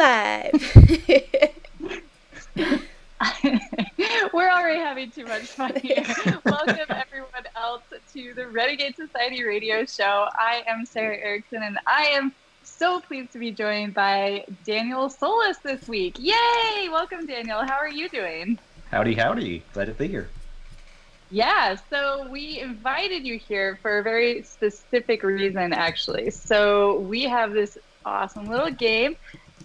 live. We're already having too much fun here. Welcome everyone else to the Renegade Society radio show. I am Sarah Erickson, and I am so pleased to be joined by Daniel Solis this week. Yay! Welcome, Daniel. How are you doing? Howdy, howdy. Glad to be here. Yeah, so we invited you here for a very specific reason, actually. So we have this awesome little game,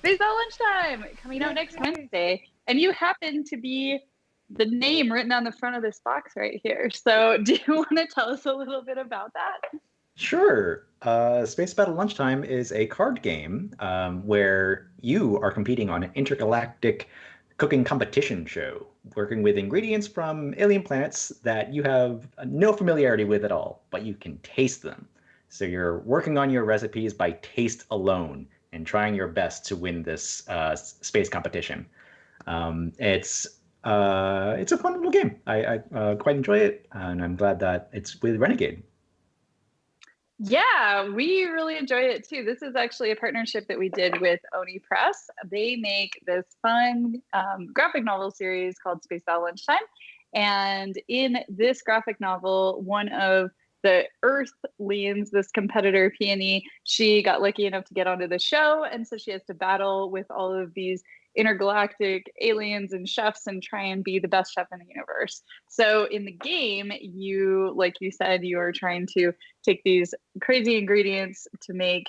Baseball Lunchtime, coming out next Wednesday. And you happen to be the name written on the front of this box right here. So do you want to tell us a little bit about that? Sure. Space Battle Lunchtime is a card game where you are competing on an intergalactic cooking competition show, working with ingredients from alien planets that you have no familiarity with at all, but you can taste them. So you're working on your recipes by taste alone and trying your best to win this space competition. It's a fun little game. I quite enjoy it, and I'm glad that it's with Renegade. Yeah, we really enjoy it too. This is actually a partnership that we did with Oni Press. They make this fun graphic novel series called Space Battle Lunchtime. And in this graphic novel, one of the Earthlings, this competitor Peony, she got lucky enough to get onto the show. And so she has to battle with all of these intergalactic aliens and chefs and try and be the best chef in the universe. So in the game, you, like you said, you are trying to take these crazy ingredients to make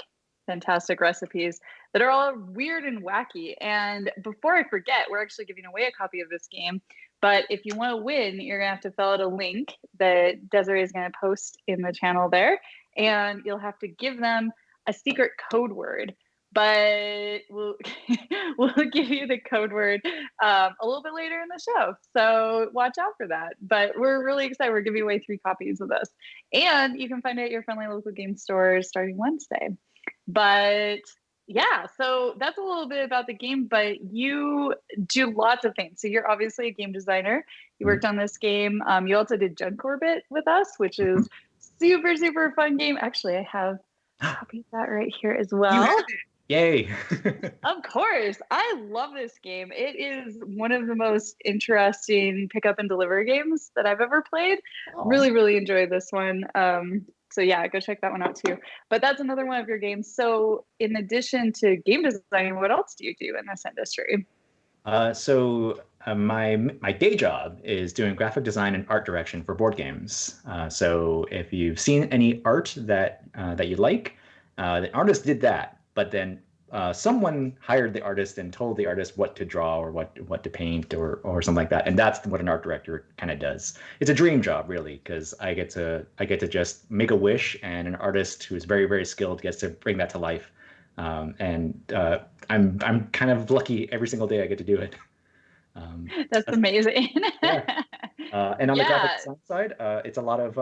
fantastic recipes that are all weird and wacky. And before I forget, we're actually giving away a copy of this game. But if you want to win, you're going to have to fill out a link that Desiree is going to post in the channel there. And you'll have to give them a secret code word. But we'll give you the code word a little bit later in the show. So watch out for that. But we're really excited. We're giving away 3 copies of this. And you can find it at your friendly local game stores starting Wednesday. But yeah, so that's a little bit about the game, but you do lots of things. So you're obviously a game designer. You worked on this game. You also did Junk Orbit with us, which is super, super fun game. Actually, I have copies of that right here as well. You have it. Yay. Of course. I love this game. It is one of the most interesting pick up and deliver games that I've ever played. Really, really enjoyed this one. So yeah, go check that one out too. But that's another one of your games. So in addition to game designing, what else do you do in this industry? My day job is doing graphic design and art direction for board games. So if you've seen any art that you like, the artist did that, but then someone hired the artist and told the artist what to draw or what to paint or something like that, and that's what an art director kind of does. It's a dream job, really, because I get to just make a wish, and an artist who is very, very skilled gets to bring that to life. I'm kind of lucky every single day I get to do it. That's amazing. Yeah. And on the graphic design side, it's a lot of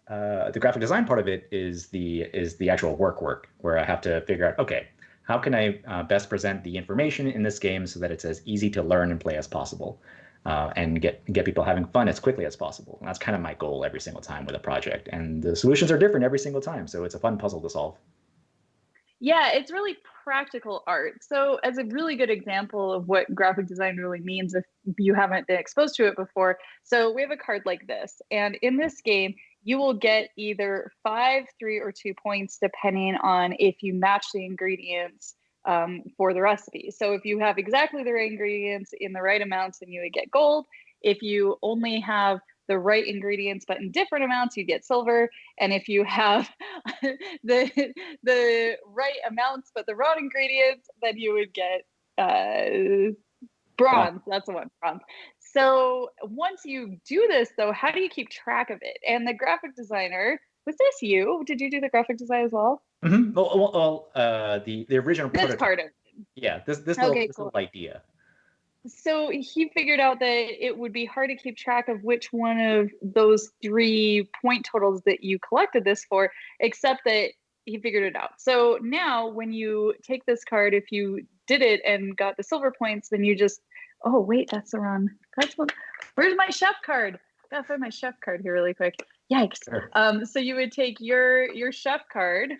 the graphic design part of it is the actual work where I have to figure out, okay, how can I best present the information in this game so that it's as easy to learn and play as possible, and get people having fun as quickly as possible. And that's kind of my goal every single time with a project. And the solutions are different every single time, so it's a fun puzzle to solve. Yeah, it's really practical art. So as a really good example of what graphic design really means, if you haven't been exposed to it before, so we have a card like this. And in this game, you will get either 5, 3, or 2 points, depending on if you match the ingredients for the recipe. So if you have exactly the right ingredients in the right amounts, then you would get gold. If you only have the right ingredients but in different amounts, you get silver. And if you have the right amounts but the wrong ingredients, then you would get bronze. That's the one, bronze. So once you do this, though, how do you keep track of it? And the graphic designer, was this you? Did you do the graphic design as well? Mm-hmm. The original this prototype. part of it. Yeah, this Okay, little idea. So he figured out that it would be hard to keep track of which one of those 3 point totals that you collected this for, except that he figured it out. So now when you take this card, if you did it and got the silver points, then you just, oh, wait, that's the wrong. Where's my chef card? I gotta find my chef card here really quick. Yikes. Sure. So you would take your chef card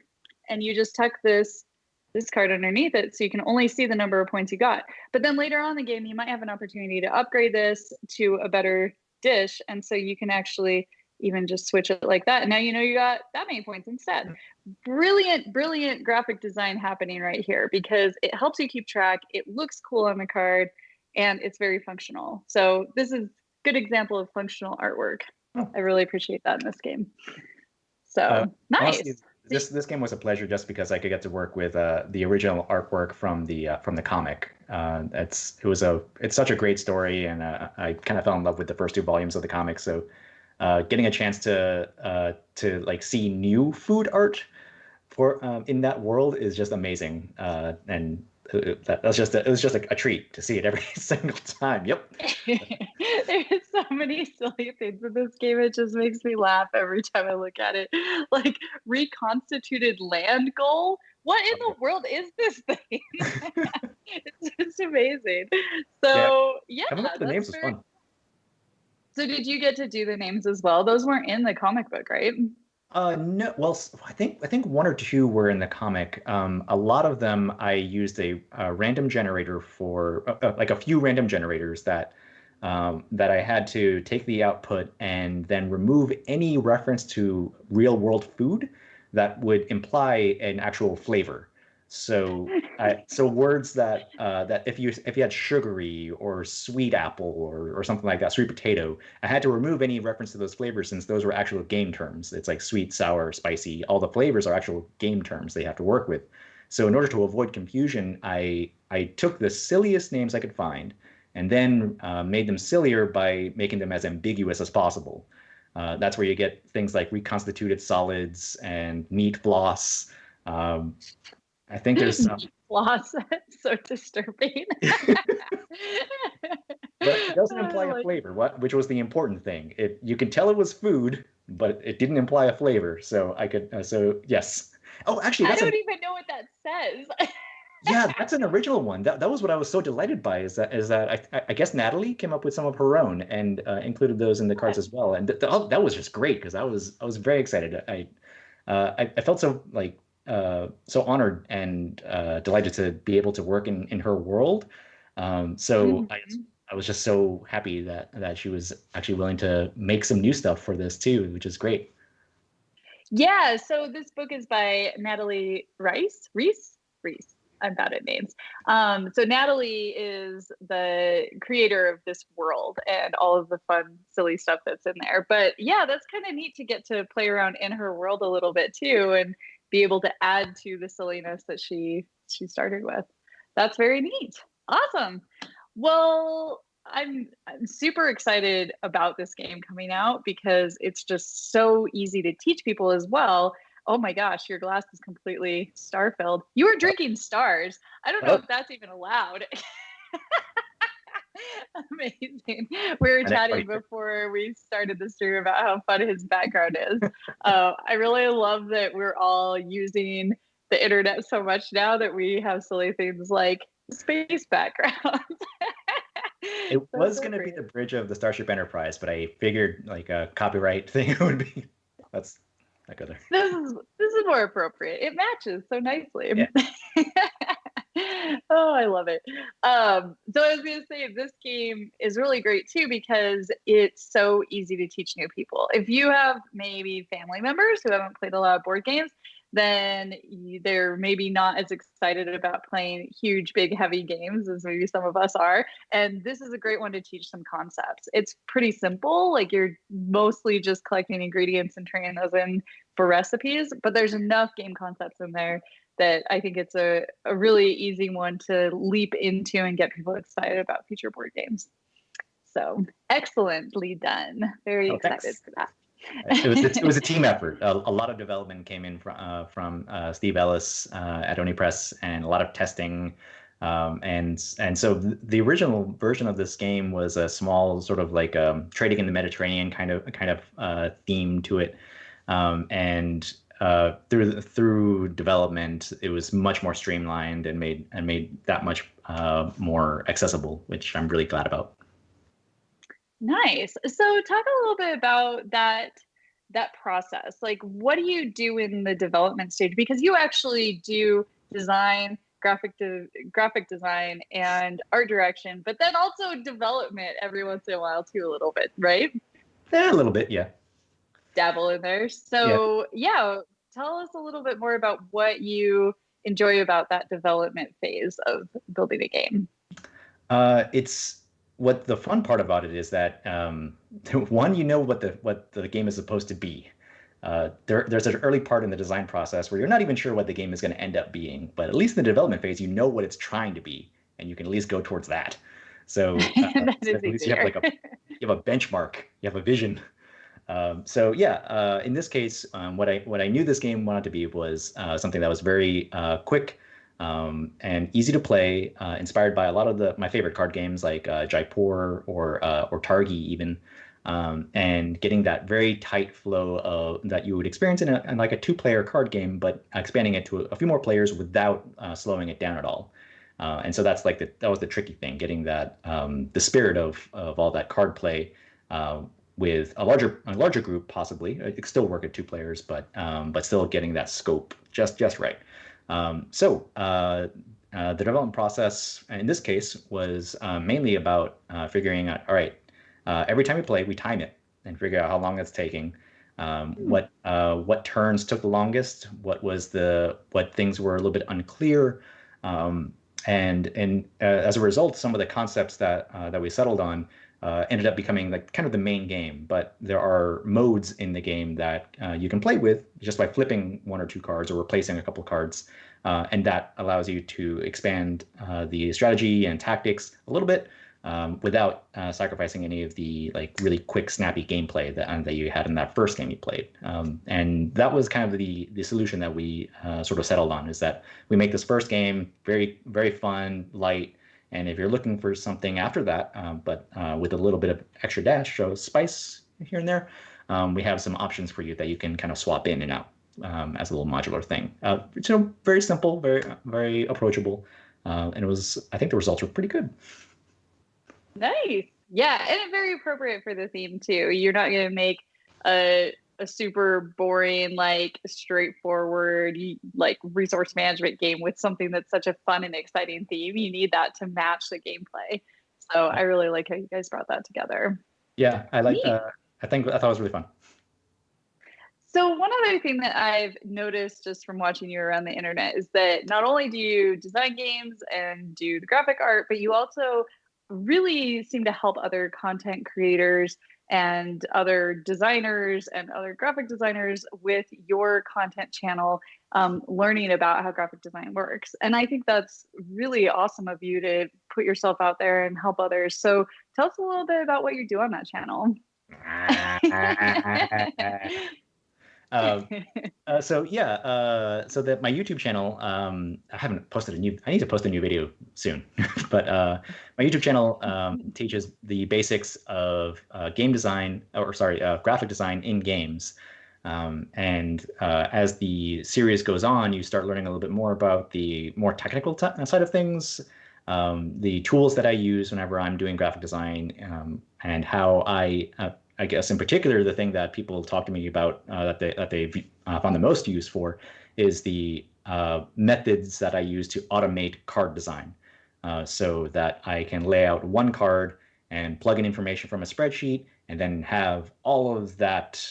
and you just tuck this this card underneath it, so you can only see the number of points you got. But then later on in the game, you might have an opportunity to upgrade this to a better dish, and so you can actually even just switch it like that. And now you know you got that many points instead. Brilliant, brilliant graphic design happening right here because it helps you keep track. It looks cool on the card, and it's very functional. So this is a good example of functional artwork. I really appreciate that in this game. So nice. Honestly, this game was a pleasure just because I could get to work with the original artwork from the comic. It's such a great story, and I kind of fell in love with the first 2 volumes of the comic. So getting a chance to like see new food art for in that world is just amazing, and it was just a treat to see it every single time. Yep. There's so many silly things in this game. It just makes me laugh every time I look at it. Like reconstituted land goal. What in the world is this thing? It's just amazing. So yeah, coming up with the names was fun. So did you get to do the names as well? Those weren't in the comic book, right? No. Well, I think 1 or 2 were in the comic. A lot of them I used a random generator for, like a few random generators that I had to take the output and then remove any reference to real world food that would imply an actual flavor. So words that if you had sugary or sweet apple or something like that, sweet potato, I had to remove any reference to those flavors since those were actual game terms. It's like sweet, sour, spicy. All the flavors are actual game terms they have to work with. So in order to avoid confusion, I took the silliest names I could find and then made them sillier by making them as ambiguous as possible. That's where you get things like reconstituted solids and meat floss. I think there's some floss. So disturbing. But it doesn't imply a flavor, which was the important thing. You could tell it was food, but it didn't imply a flavor. So I could. So yes. Oh, actually, I don't even know what that says. Yeah, that's an original one. That was what I was so delighted by. Is that I guess Natalie came up with some of her own and included those in the cards as well. And that was just great because I was very excited. I felt so like. So honored and delighted to be able to work in her world. So I was just so happy that she was actually willing to make some new stuff for this too, which is great. Yeah, so this book is by Natalie Reese. I'm bad at names. So Natalie is the creator of this world and all of the fun, silly stuff that's in there. But yeah, that's kind of neat to get to play around in her world a little bit too, and be able to add to the silliness that she started with. That's very neat. Awesome. Well, I'm super excited about this game coming out because it's just so easy to teach people as well. Oh my gosh, your glass is completely star-filled. You were drinking stars. I don't know if that's even allowed. Amazing. We were chatting before we started the stream about how fun his background is. I really love that we're all using the internet so much now that we have silly things like space backgrounds. It was going to be the bridge of the Starship Enterprise, but I figured like a copyright thing would be. That's not good. This is more appropriate. It matches so nicely. Yeah. Oh, I love it. So I was going to say this game is really great too because it's so easy to teach new people. If you have maybe family members who haven't played a lot of board games, then they're maybe not as excited about playing huge, big, heavy games as maybe some of us are. And this is a great one to teach some concepts. It's pretty simple. Like you're mostly just collecting ingredients and turning those in for recipes, but there's enough game concepts in there that I think it's a really easy one to leap into and get people excited about future board games. So excellently done. Very excited for that. It was a team effort. A lot of development came in from Steve Ellis at Oni Press, and a lot of testing. And so the original version of this game was a small sort of like trading in the Mediterranean kind of theme to it. And through development, it was much more streamlined and made that much more accessible, which I'm really glad about. Nice. So talk a little bit about that process. Like, what do you do in the development stage? Because you actually do design, graphic design, and art direction, but then also development every once in a while too, a little bit, right? Yeah, a little bit, yeah. Dabble in there. Yeah. So yeah, tell us a little bit more about what you enjoy about that development phase of building a game. It's what the fun part about it is that one, you know what the game is supposed to be. There's an early part in the design process where you're not even sure what the game is going to end up being, but at least in the development phase, you know what it's trying to be, and you can at least go towards that. So, That so is at least you have easier. you have a benchmark, you have a vision. So yeah, in this case, what I knew this game wanted to be was something that was very quick and easy to play, inspired by a lot of my favorite card games like Jaipur or Targi even, and getting that very tight flow that you would experience in like a two-player card game, but expanding it to a few more players without slowing it down at all. And so that's like that was the tricky thing, getting that the spirit of all that card play with a larger group possibly. It could still work at two players, but still getting that scope just right. The development process in this case was mainly about figuring out, all right, every time we play, we time it and figure out how long it's taking, what turns took the longest, what things were a little bit unclear, and as a result, some of the concepts that we settled on ended up becoming like kind of the main game. But there are modes in the game that you can play with just by flipping one or two cards or replacing a couple cards, and that allows you to expand the strategy and tactics a little bit without sacrificing any of the like really quick, snappy gameplay that you had in that first game you played. And that was kind of the solution that we sort of settled on, is that we make this first game very, very fun, light. And if you're looking for something after that, but with a little bit of extra dash, so spice here and there, we have some options for you that you can kind of swap in and out as a little modular thing. Very simple, very, very approachable. And I think the results were pretty good. Nice. Yeah, and very appropriate for the theme too. You're not going to make a super boring, like straightforward, like resource management game with something that's such a fun and exciting theme. You need that to match the gameplay. So I really like how you guys brought that together. Yeah, I like. I thought it was really fun. So one other thing that I've noticed just from watching you around the internet is that not only do you design games and do the graphic art, but you also really seem to help other content creators and other designers and other graphic designers with your content channel, learning about how graphic design works. And I think that's really awesome of you to put yourself out there and help others. So tell us a little bit about what you do on that channel. So that my YouTube channel, I haven't posted I need to post a new video soon, but my YouTube channel teaches the basics of game design, graphic design in games. And as the series goes on, you start learning a little bit more about the more technical side of things, the tools that I use whenever I'm doing graphic design, and how I guess in particular, the thing that people talk to me about that they've found the most use for is the methods that I use to automate card design, so that I can lay out one card and plug in information from a spreadsheet and then have all of that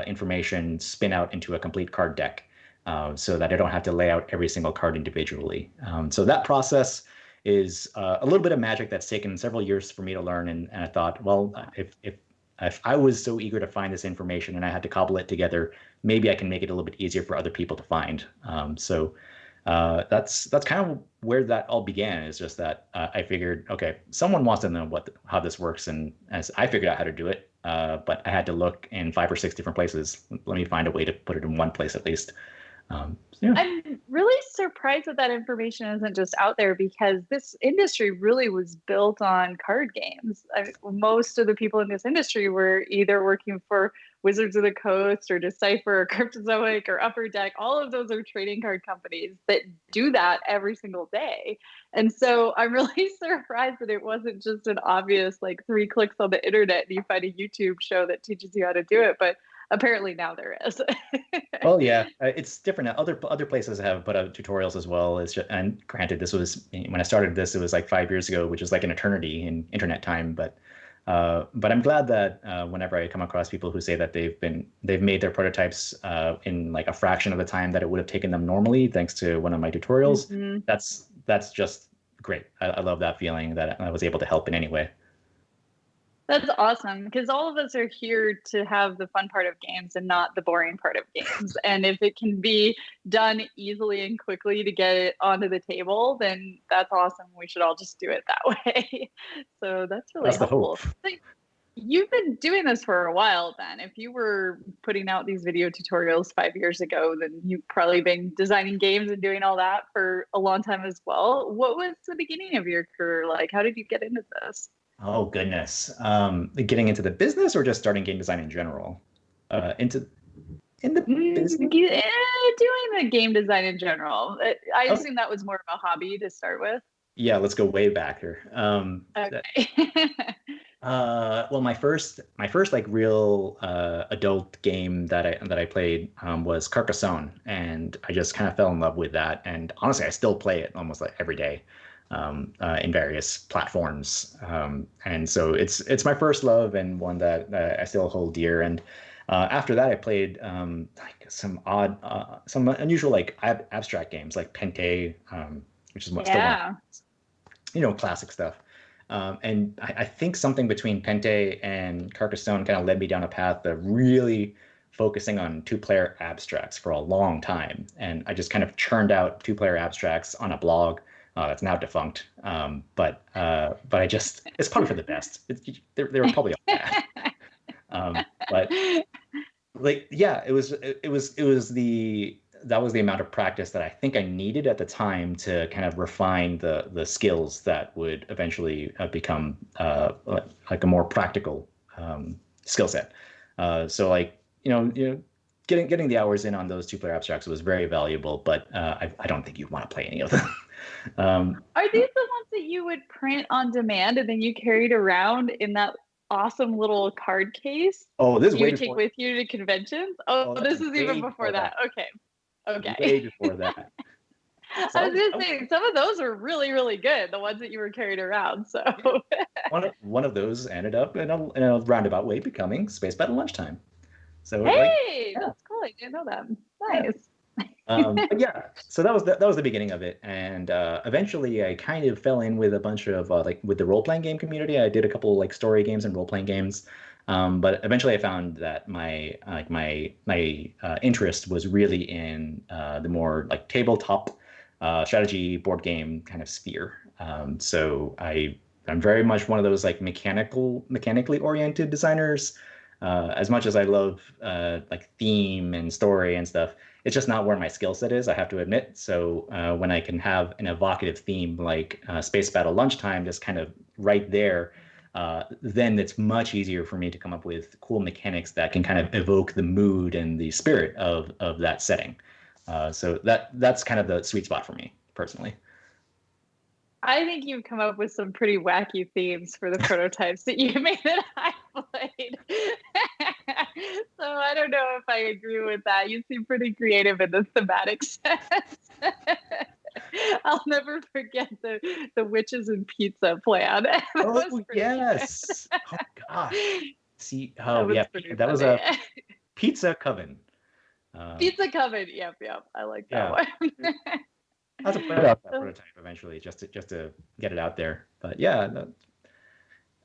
information spin out into a complete card deck, so that I don't have to lay out every single card individually. So that process is a little bit of magic that's taken several years for me to learn. And I thought, well, if I was so eager to find this information and I had to cobble it together, maybe I can make it a little bit easier for other people to find. So that's kind of where that all began. Is just that I figured, okay, someone wants to know how this works, and as I figured out how to do it, but I had to look in 5 or 6 different places. Let me find a way to put it in one place at least. Yeah. I'm really surprised that information isn't just out there, because this industry really was built on card games. Most of the people in this industry were either working for Wizards of the Coast or Decipher or Cryptozoic or Upper Deck. All of those are trading card companies that do that every single day. And so I'm really surprised that it wasn't just an obvious, like 3 clicks on the internet and you find a YouTube show that teaches you how to do it. But apparently now there is. Well, yeah, it's different now. Other places have put out tutorials as well. It's just, and granted, this was when I started this, it was like 5 years ago, which is like an eternity in internet time. But I'm glad that whenever I come across people who say that they've made their prototypes in like a fraction of the time that it would have taken them normally, thanks to one of my tutorials, that's just great. I love that feeling that I was able to help in any way. That's awesome, because all of us are here to have the fun part of games and not the boring part of games. And if it can be done easily and quickly to get it onto the table, then that's awesome. We should all just do it that way. So that's really helpful. So you've been doing this for a while then. If you were putting out these video tutorials 5 years ago, then you've probably been designing games and doing all that for a long time as well. What was the beginning of your career like? How did you get into this? Oh goodness. Getting into the business or just starting game design in general? In the business? Doing the game design in general. I assume that was more of a hobby to start with. Yeah, let's go way back here. Okay. Well, my first like real adult game that I played was Carcassonne, and I just kind of fell in love with that. And honestly, I still play it almost like every day. In various platforms, and so it's my first love and one that I still hold dear. And after that, I played like some unusual like abstract games like Pente, which is what still one, classic stuff. And I think something between Pente and Carcassonne kind of led me down a path of really focusing on two-player abstracts for a long time, and I just kind of churned out two-player abstracts on a blog. That's now defunct, but I just, it's probably for the best. They were probably all bad, but like yeah, that was the amount of practice that I think I needed at the time to kind of refine the skills that would eventually become like a more practical skill set. So like getting the hours in on those two-player abstracts was very valuable, but I don't think you'd want to play any of them. Are these the ones that you would print on demand and then you carried around in that awesome little card case? Oh, this is you way would take with you to conventions? Oh, this is even before that. Okay. Way before that. I was gonna say some of those were really, really good. The ones that you were carried around. So one of those ended up in a roundabout way becoming Space Battle Lunchtime. So hey, that's cool. I didn't know that. Nice. But yeah, so that was the beginning of it, and eventually I kind of fell in with a bunch of like with the role-playing game community. I did a couple like story games and role-playing games, but eventually I found that my interest was really in the more like tabletop strategy board game kind of sphere. So I'm very much one of those like mechanically oriented designers. As much as I love like theme and story and stuff, it's just not where my skill set is, I have to admit. So when I can have an evocative theme like Space Battle Lunchtime just kind of right there, then it's much easier for me to come up with cool mechanics that can kind of evoke the mood and the spirit of that setting. So that's kind of the sweet spot for me personally. I think you've come up with some pretty wacky themes for the prototypes that you made that I played. So I don't know if I agree with that. You seem pretty creative in the thematic sense. I'll never forget the witches and pizza plan. Oh yes! Oh gosh! See, that was a pizza coven. Pizza coven. Yep. I like that one. I'll have to play out that prototype eventually, just to get it out there. But yeah,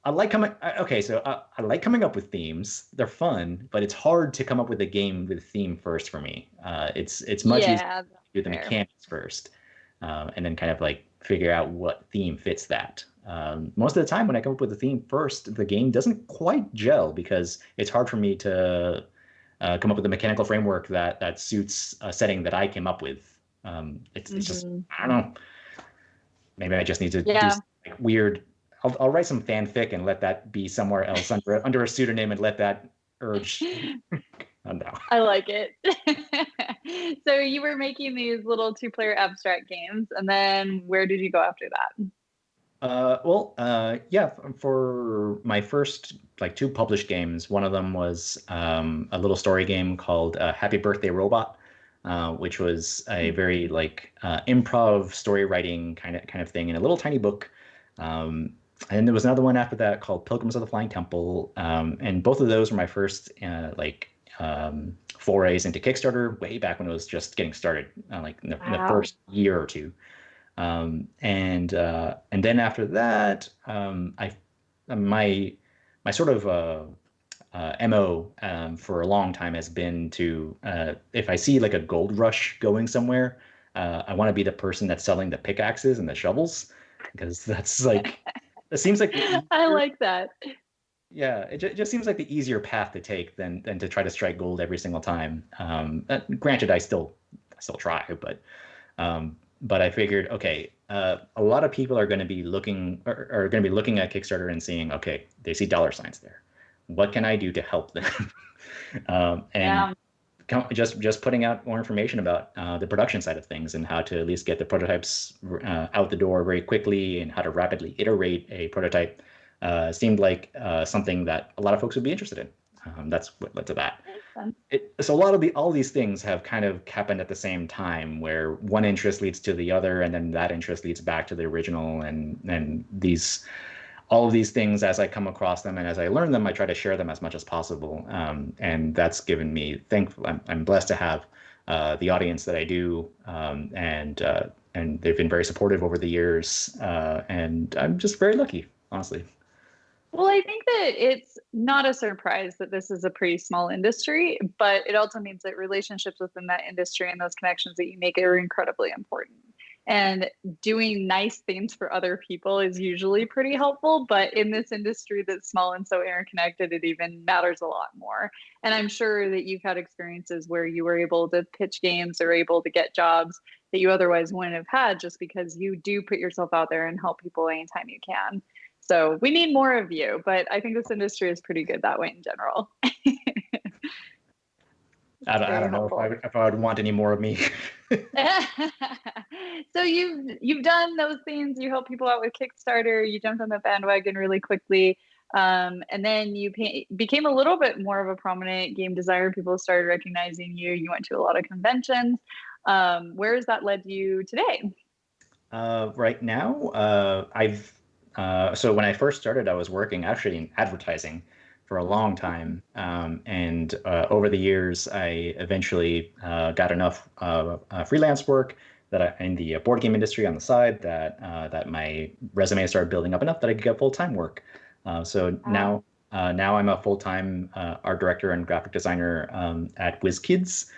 I like coming. Okay, so I like coming up with themes. They're fun, but it's hard to come up with a game with a theme first for me. It's much easier to do the mechanics first, and then kind of like figure out what theme fits that. Most of the time, when I come up with a theme first, the game doesn't quite gel because it's hard for me to come up with a mechanical framework that suits a setting that I came up with. It's just, I don't know. Maybe I just need to do like weird. I'll write some fanfic and let that be somewhere else under a pseudonym and let that urge. Oh, no. I like it. So you were making these little two-player abstract games, and then where did you go after that? Yeah, for my first like two published games, one of them was a little story game called Happy Birthday Robot, which was a very like improv story writing kind of thing in a little tiny book. Um, and there was another one after that called Pilgrims of the Flying Temple, and both of those were my first forays into Kickstarter way back when it was just getting started, like in the Wow. first year or two. And then after that, I my my sort of MO for a long time has been to if I see like a gold rush going somewhere, I want to be the person that's selling the pickaxes and the shovels because that's like it seems like the I easier, like that. yeah, it just seems like the easier path to take than to try to strike gold every single time. Granted, I still try, but I figured, okay, a lot of people are going to be are going to be looking at Kickstarter and seeing, okay, they see dollar signs there. What can I do to help them? And Yeah. just putting out more information about the production side of things and how to at least get the prototypes out the door very quickly and how to rapidly iterate a prototype seemed like something that a lot of folks would be interested in. That's what led to that. Makes sense. So a lot of all these things have kind of happened at the same time, where one interest leads to the other, and then that interest leads back to the original, and these all of these things as I come across them and as I learn them, I try to share them as much as possible, and that's given me I'm blessed to have the audience that I do, and they've been very supportive over the years, and I'm just very lucky, honestly. Well, I think that it's not a surprise that this is a pretty small industry, but it also means that relationships within that industry and those connections that you make are incredibly important. And doing nice things for other people is usually pretty helpful, but in this industry that's small and so interconnected, it even matters a lot more. And I'm sure that you've had experiences where you were able to pitch games or able to get jobs that you otherwise wouldn't have had just because you do put yourself out there and help people anytime you can. So we need more of you, but I think this industry is pretty good that way in general. I It's don't, I very don't know helpful. if I would want any more of me. So you've done those things. You help people out with Kickstarter. You jumped on the bandwagon really quickly, and then you became a little bit more of a prominent game designer. People started recognizing you. You went to a lot of conventions. Where has that led you today? Right now, so when I first started, I was working actually in advertising for a long time, and over the years, I eventually got enough freelance work in the board game industry on the side that my resume started building up enough that I could get full-time work. So Wow. now I'm a full-time art director and graphic designer at WizKids.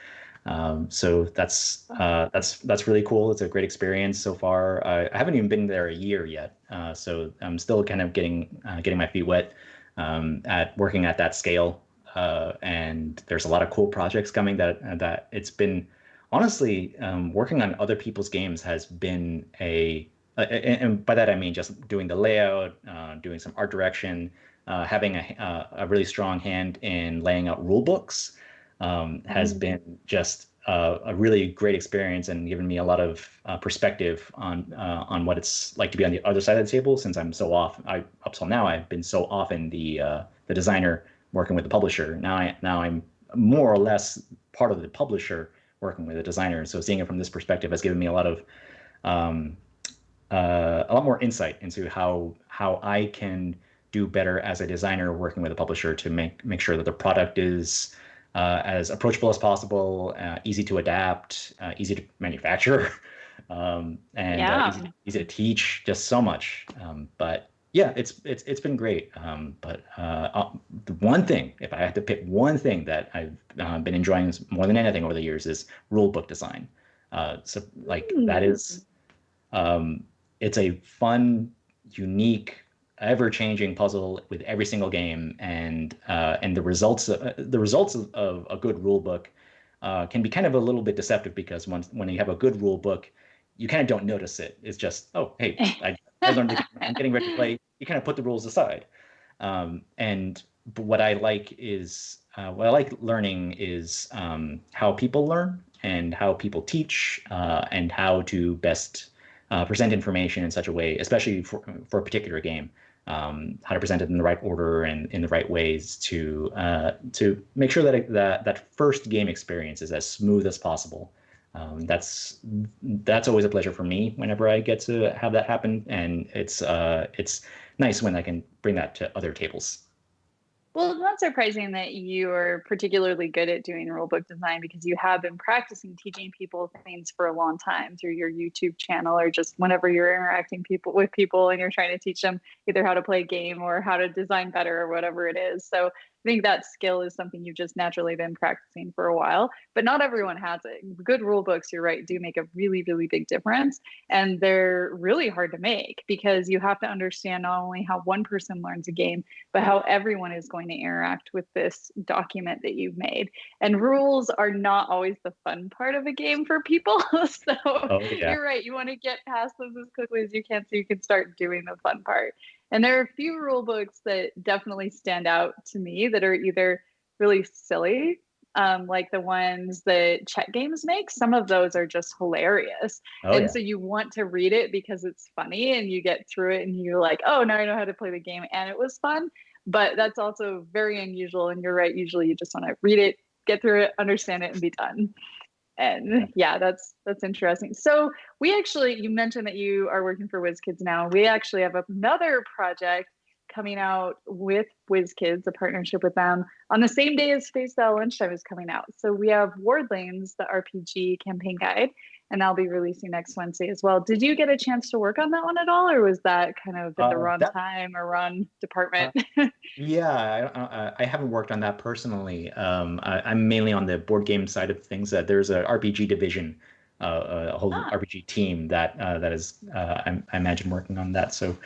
So that's really cool. It's a great experience so far. I haven't even been there a year yet, so I'm still kind of getting my feet wet at working at that scale. And there's a lot of cool projects coming that it's been honestly working on other people's games has been and by that I mean just doing the layout, doing some art direction, having a really strong hand in laying out rule books has Mhm. been just a really great experience and given me a lot of perspective on what it's like to be on the other side of the table. Since I'm so off, up till now I've been so often the designer working with the publisher. Now I'm more or less part of the publisher working with the designer. So seeing it from this perspective has given me um, a lot more insight into how I can do better as a designer working with a publisher to make sure that the product is as approachable as possible, easy to adapt, easy to manufacture, and Yeah. easy to teach. Just so much. But yeah, it's been great. The one thing, if I had to pick one thing that I've been enjoying more than anything over the years, is rule book design. So like that Hmm. is um, it's a fun, unique, ever-changing puzzle with every single game, and the results of a good rule book can be kind of a little bit deceptive because when you have a good rule book, you kind of don't notice it. It's just, oh, hey, I learned the game. I'm getting ready to play. You kind of put the rules aside. And but what I like learning is how people learn and how people teach and how to best present information in such a way, especially for a particular game, how to present it in the right order and in the right ways to make sure that that first game experience is as smooth as possible. That's always a pleasure for me whenever I get to have that happen, and it's nice when I can bring that to other tables. Well, it's not surprising that you are particularly good at doing rulebook design because you have been practicing teaching people things for a long time through your YouTube channel or just whenever you're interacting with people and you're trying to teach them either how to play a game or how to design better or whatever it is. So I think that skill is something you've just naturally been practicing for a while, but not everyone has it. Good rule books, you're right, do make a really, really big difference. And they're really hard to make because you have to understand not only how one person learns a game, but how everyone is going to interact with this document that you've made. And rules are not always the fun part of a game for people. So you're right, you want to get past those as quickly as you can so you can start doing the fun part. And there are a few rule books that definitely stand out to me that are either really silly, like the ones that Chet Games make. Some of those are just hilarious. So you want to read it because it's funny and you get through it and you're like, oh, now I know how to play the game and it was fun. But that's also very unusual. And you're right, usually you just want to read it, get through it, understand it, and be done. And yeah, that's interesting. So you mentioned that you are working for WizKids now. We actually have another project coming out with WizKids, a partnership with them, on the same day as Space Battle Lunchtime is coming out. So we have Ward Lanes, the RPG campaign guide, and that'll be releasing next Wednesday as well. Did you get a chance to work on that one at all, or was that kind of in the wrong time or wrong department? Yeah, I haven't worked on that personally. I'm mainly on the board game side of things. There's a RPG division, a whole RPG team that is, I imagine, working on that. So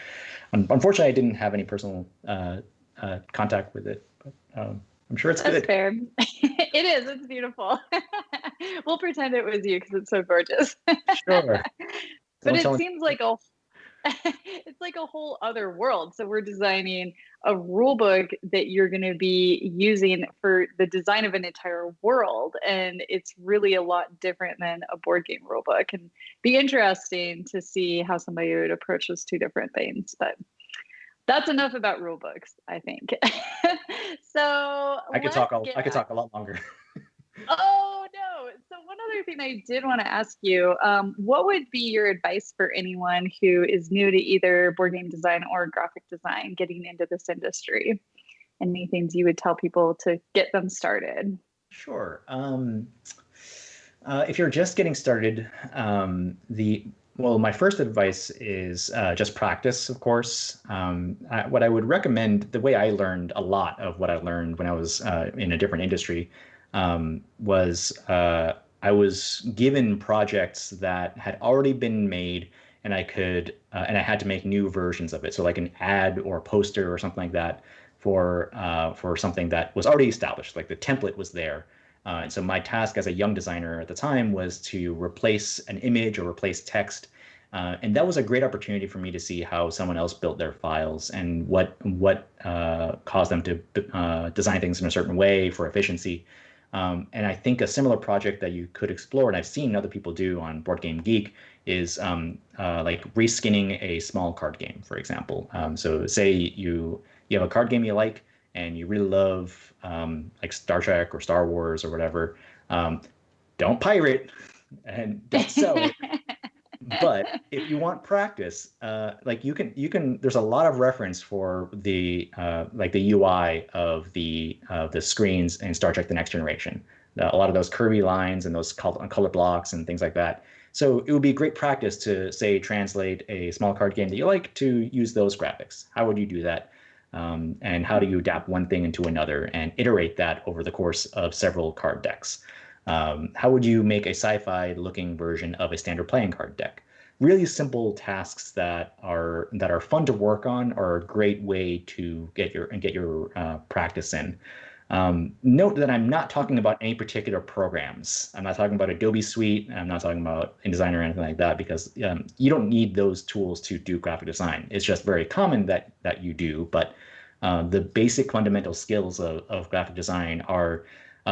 unfortunately, I didn't have any personal contact with it, but I'm sure it's good. That's fair. It is. It's beautiful. We'll pretend it was you because it's so gorgeous. Sure. But it seems like it's like a whole other world. So we're designing a rule book that you're going to be using for the design of an entire world. And it's really a lot different than a board game rule book. And be interesting to see how somebody would approach those two different things. But that's enough about rule books, I think. So I could talk a lot longer. Oh, no. So one other thing I did want to ask you, what would be your advice for anyone who is new to either board game design or graphic design getting into this industry? Any things you would tell people to get them started? Sure. If you're just getting started, my first advice is just practice, of course. What I would recommend, the way I learned a lot of what I learned when I was in a different industry, was I was given projects that had already been made, and I had to make new versions of it. So like an ad or a poster or something like that for something that was already established, like the template was there. And so my task as a young designer at the time was to replace an image or replace text. And that was a great opportunity for me to see how someone else built their files and what caused them to design things in a certain way for efficiency. And I think a similar project that you could explore, and I've seen other people do on Board Game Geek, is like reskinning a small card game, for example. So say you have a card game you like, and you really love like Star Trek or Star Wars or whatever. Don't pirate and don't sell it. But if you want practice, like you can. There's a lot of reference for the like the UI of the screens in Star Trek: The Next Generation. A lot of those curvy lines and those color blocks and things like that. So it would be great practice to say translate a small card game that you like to use those graphics. How would you do that? And how do you adapt one thing into another and iterate that over the course of several card decks? How would you make a sci-fi looking version of a standard playing card deck? Really simple tasks that are fun to work on are a great way to get your practice in. Note that I'm not talking about any particular programs. I'm not talking about Adobe Suite. I'm not talking about InDesign or anything like that, because you don't need those tools to do graphic design. It's just very common that you do, but the basic fundamental skills of graphic design are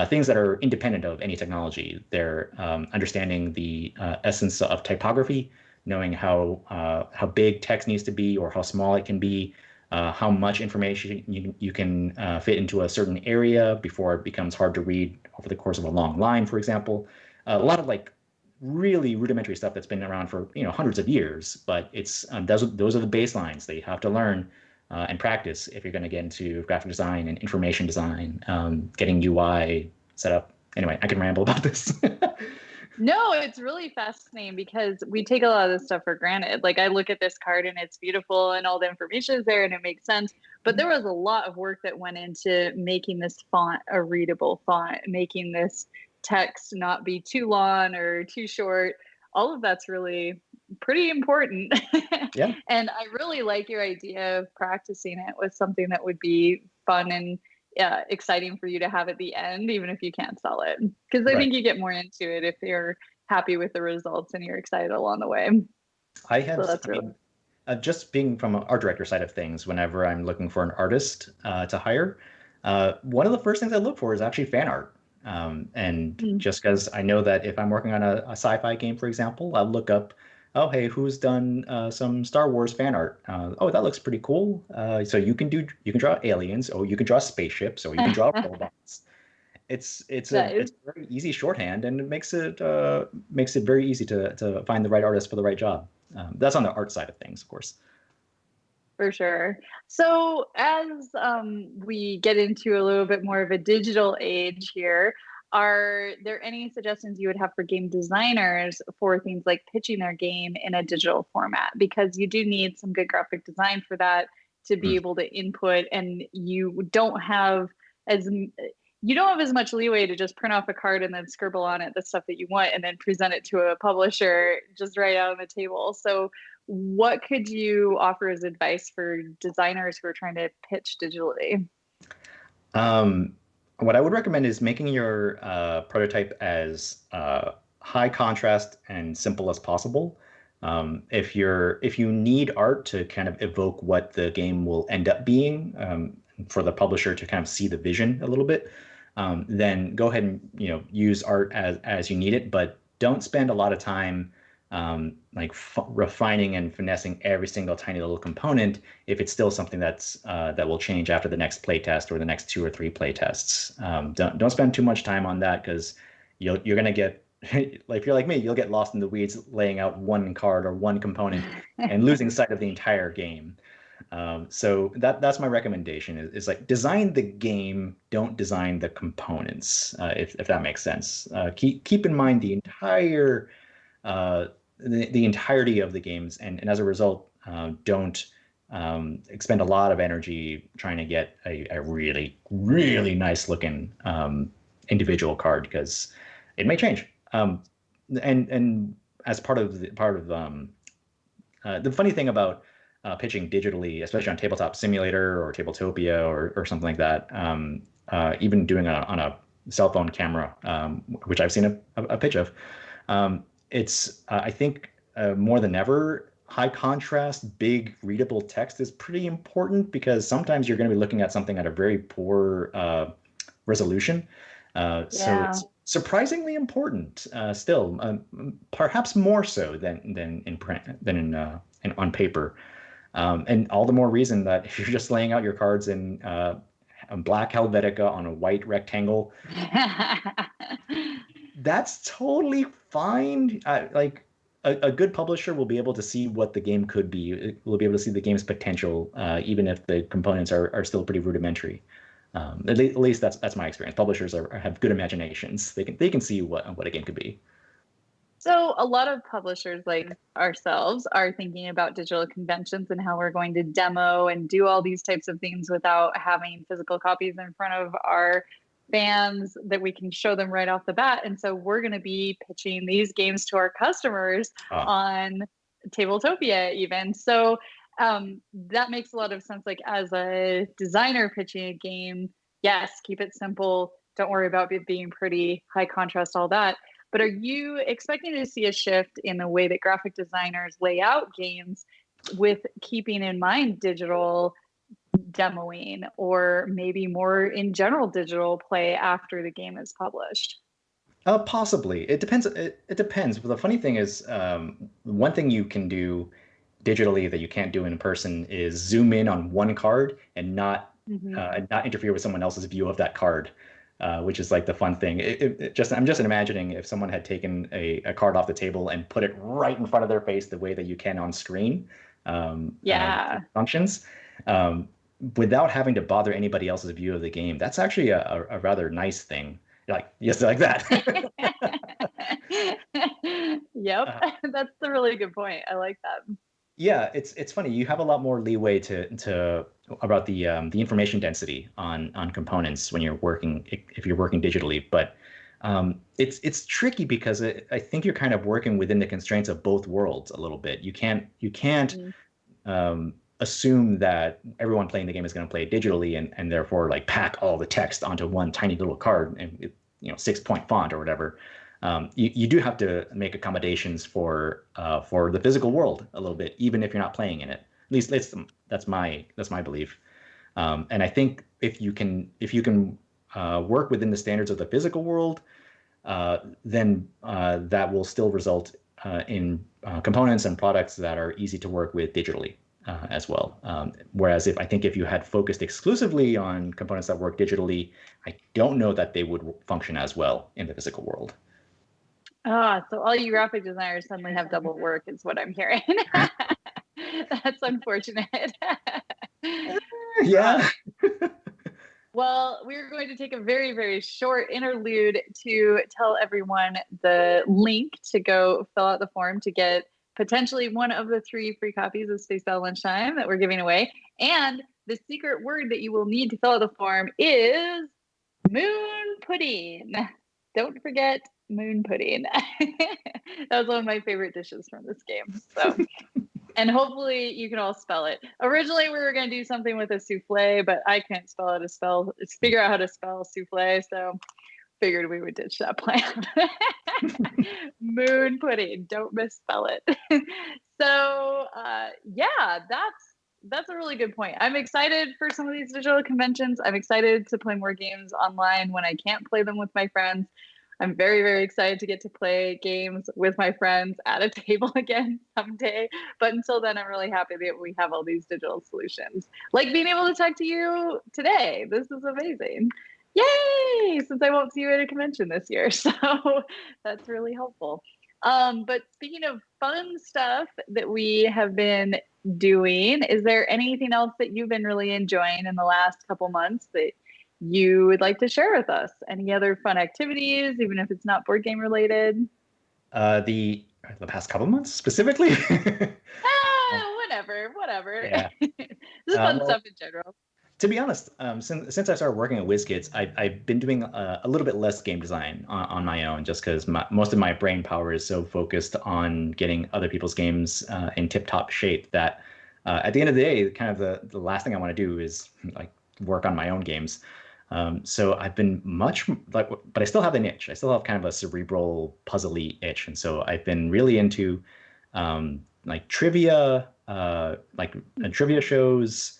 things that are independent of any technology. They're understanding the essence of typography, knowing how big text needs to be or how small it can be, how much information you can fit into a certain area before it becomes hard to read over the course of a long line, for example. A lot of like really rudimentary stuff that's been around for hundreds of years, but it's those are the baselines that you have to learn and practice if you're going to get into graphic design and information design, getting UI set up. Anyway, I can ramble about this. No, it's really fascinating because we take a lot of this stuff for granted. Like I look at this card and it's beautiful and all the information is there and it makes sense. But there was a lot of work that went into making this font a readable font, making this text not be too long or too short. All of that's really pretty important. Yeah. And I really like your idea of practicing it with something that would be fun and exciting for you to have at the end, even if you can't sell it. Because I think you get more into it if you're happy with the results and you're excited along the way. I have, just being from an art director side of things, whenever I'm looking for an artist to hire, one of the first things I look for is actually fan art. Just because I know that if I'm working on a sci-fi game, for example, I'll look up, oh, hey, who's done some Star Wars fan art? Oh, that looks pretty cool. So you can draw aliens, or you can draw spaceships, or you can draw robots. It's very easy shorthand, and it makes it very easy to find the right artist for the right job. That's on the art side of things, of course. For sure. So as we get into a little bit more of a digital age here, are there any suggestions you would have for game designers for things like pitching their game in a digital format? Because you do need some good graphic design for that to be able to input, and you don't have as much leeway to just print off a card and then scribble on it the stuff that you want and then present it to a publisher just right out on the table. So what could you offer as advice for designers who are trying to pitch digitally? What I would recommend is making your prototype as high contrast and simple as possible. If you need art to kind of evoke what the game will end up being, for the publisher to kind of see the vision a little bit, then go ahead and use art as you need it, but don't spend a lot of time refining and finessing every single tiny little component if it's still something that will change after the next playtest or the next 2 or 3 playtests. Don't spend too much time on that, because you're gonna get like, if you're like me, you'll get lost in the weeds laying out one card or one component and losing sight of the entire game. So that's my recommendation is like, design the game, don't design the components, if that makes sense. Keep in mind the entire the entirety of the games, and as a result, don't expend a lot of energy trying to get a really, really nice looking individual card, because it may change. And as part of the funny thing about pitching digitally, especially on Tabletop Simulator or Tabletopia or something like that, even doing it on a cell phone camera, which I've seen a pitch of, it's I think more than ever, high contrast, big readable text is pretty important, because sometimes you're going to be looking at something at a very poor resolution. So it's surprisingly important still, perhaps more so than in print, than on paper. And all the more reason that if you're just laying out your cards in black Helvetica on a white rectangle, that's totally fine. Like a good publisher will be able to see what the game could be. Will be able to see the game's potential, even if the components are still pretty rudimentary. At least that's my experience. Publishers have good imaginations. They can see what a game could be. So a lot of publishers like ourselves are thinking about digital conventions and how we're going to demo and do all these types of things without having physical copies in front of our fans that we can show them right off the bat. And so we're going to be pitching these games to our customers on Tabletopia even. So that makes a lot of sense. Like, as a designer pitching a game, yes, keep it simple. Don't worry about it being pretty, high contrast, all that. But are you expecting to see a shift in the way that graphic designers lay out games with keeping in mind digital demoing, or maybe more in general digital play after the game is published? Possibly. It depends. It depends. But the funny thing is, one thing you can do digitally that you can't do in person is zoom in on one card and Hmm. not interfere with someone else's view of that card, which is like the fun thing. I'm just imagining if someone had taken a card off the table and put it right in front of their face the way that you can on screen, Yeah. functions, um, without having to bother anybody else's view of the game. That's actually a rather nice thing. Like just like that. Yep, Uh, that's a really good point. I like that. Yeah, it's funny. You have a lot more leeway to about the information density on components when you're working if you're working digitally. But it's tricky because I think you're kind of working within the constraints of both worlds a little bit. You can't Mhm. assume that everyone playing the game is going to play it digitally and therefore like pack all the text onto one tiny little card and 6-point font or whatever. You do have to make accommodations for the physical world a little bit, even if you're not playing in it. At least that's my belief. And I think if you can work within the standards of the physical world, then that will still result in components and products that are easy to work with digitally as well. Whereas if you had focused exclusively on components that work digitally, I don't know that they would function as well in the physical world. Ah, so all you graphic designers suddenly have double work, is what I'm hearing. That's unfortunate. Yeah. Um, well, we're going to take a very, very short interlude to tell everyone the link to go fill out the form to get potentially one of the 3 free copies of Space Battle Lunchtime that we're giving away. And the secret word that you will need to fill out the form is moon pudding. Don't forget moon pudding. That was one of my favorite dishes from this game. So, and hopefully you can all spell it. Originally, we were going to do something with a souffle, but I can't figure out how to spell souffle. So, figured we would ditch that plan. Moon pudding. Don't misspell it. So, yeah, that's a really good point. I'm excited for some of these digital conventions. I'm excited to play more games online when I can't play them with my friends. I'm very, very excited to get to play games with my friends at a table again someday. But until then, I'm really happy that we have all these digital solutions. Like being able to talk to you today. This is amazing. Yay! Since I won't see you at a convention this year. So that's really helpful. But speaking of fun stuff that we have been doing, is there anything else that you've been really enjoying in the last couple months that you would like to share with us? Any other fun activities, even if it's not board game related? The past couple months specifically. Whatever. Yeah. This is fun Well, stuff in general. to be honest, since I started working at WizKids, I've been doing a little bit less game design on my own, just because most of my brain power is so focused on getting other people's games in tip-top shape that at the end of the day, kind of the last thing I want to do is like work on my own games. So I've been much like, but I still have an itch. I still have kind of a cerebral, puzzly itch, and so I've been really into like trivia, trivia shows,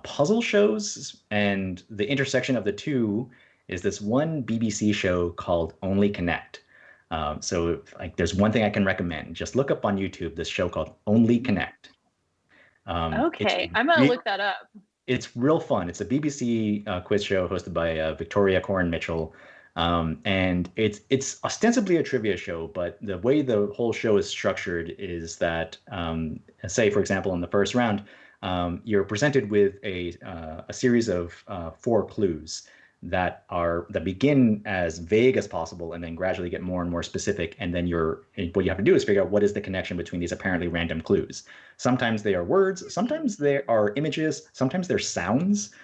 puzzle shows, and the intersection of the two is this one BBC show called Only Connect. So like, there's one thing I can recommend. Just look up on YouTube this show called Only Connect. It's Okay, I'm gonna look that up. it's real fun. It's a BBC quiz show hosted by Victoria Coren Mitchell, and it's ostensibly a trivia show. But the way the whole show is structured is that, say, for example, in the first round, you're presented with a series of 4 clues that begin as vague as possible and then gradually get more and more specific. And then what you have to do is figure out what is the connection between these apparently random clues. Sometimes they are words, sometimes they are images, sometimes they're sounds.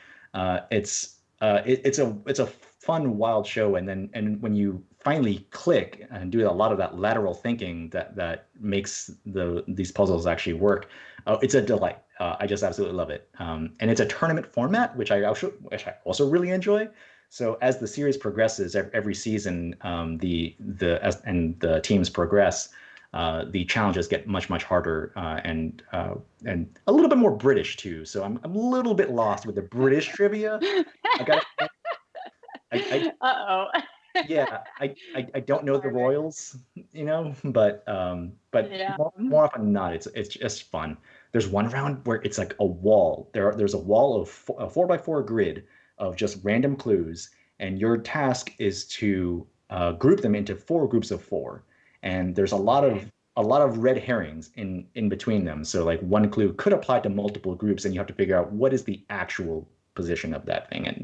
It's a fun, wild show. And when you finally click and do a lot of that lateral thinking that makes these puzzles actually work, it's a delight. I just absolutely love it. And it's a tournament format, which I also really enjoy. So as the series progresses, every season, the teams progress, the challenges get much harder and a little bit more British too. So I'm a little bit lost with the British trivia. I got I Uh-oh. Yeah, I don't know the Harder. royals, but Yeah. more often than not, it's just fun. There's one round where it's like a wall. There's a wall of a 4x4 grid of just random clues, and your task is to group them into four groups of four. And there's a lot of red herrings in between them. So like one clue could apply to multiple groups, and you have to figure out what is the actual position of that thing. And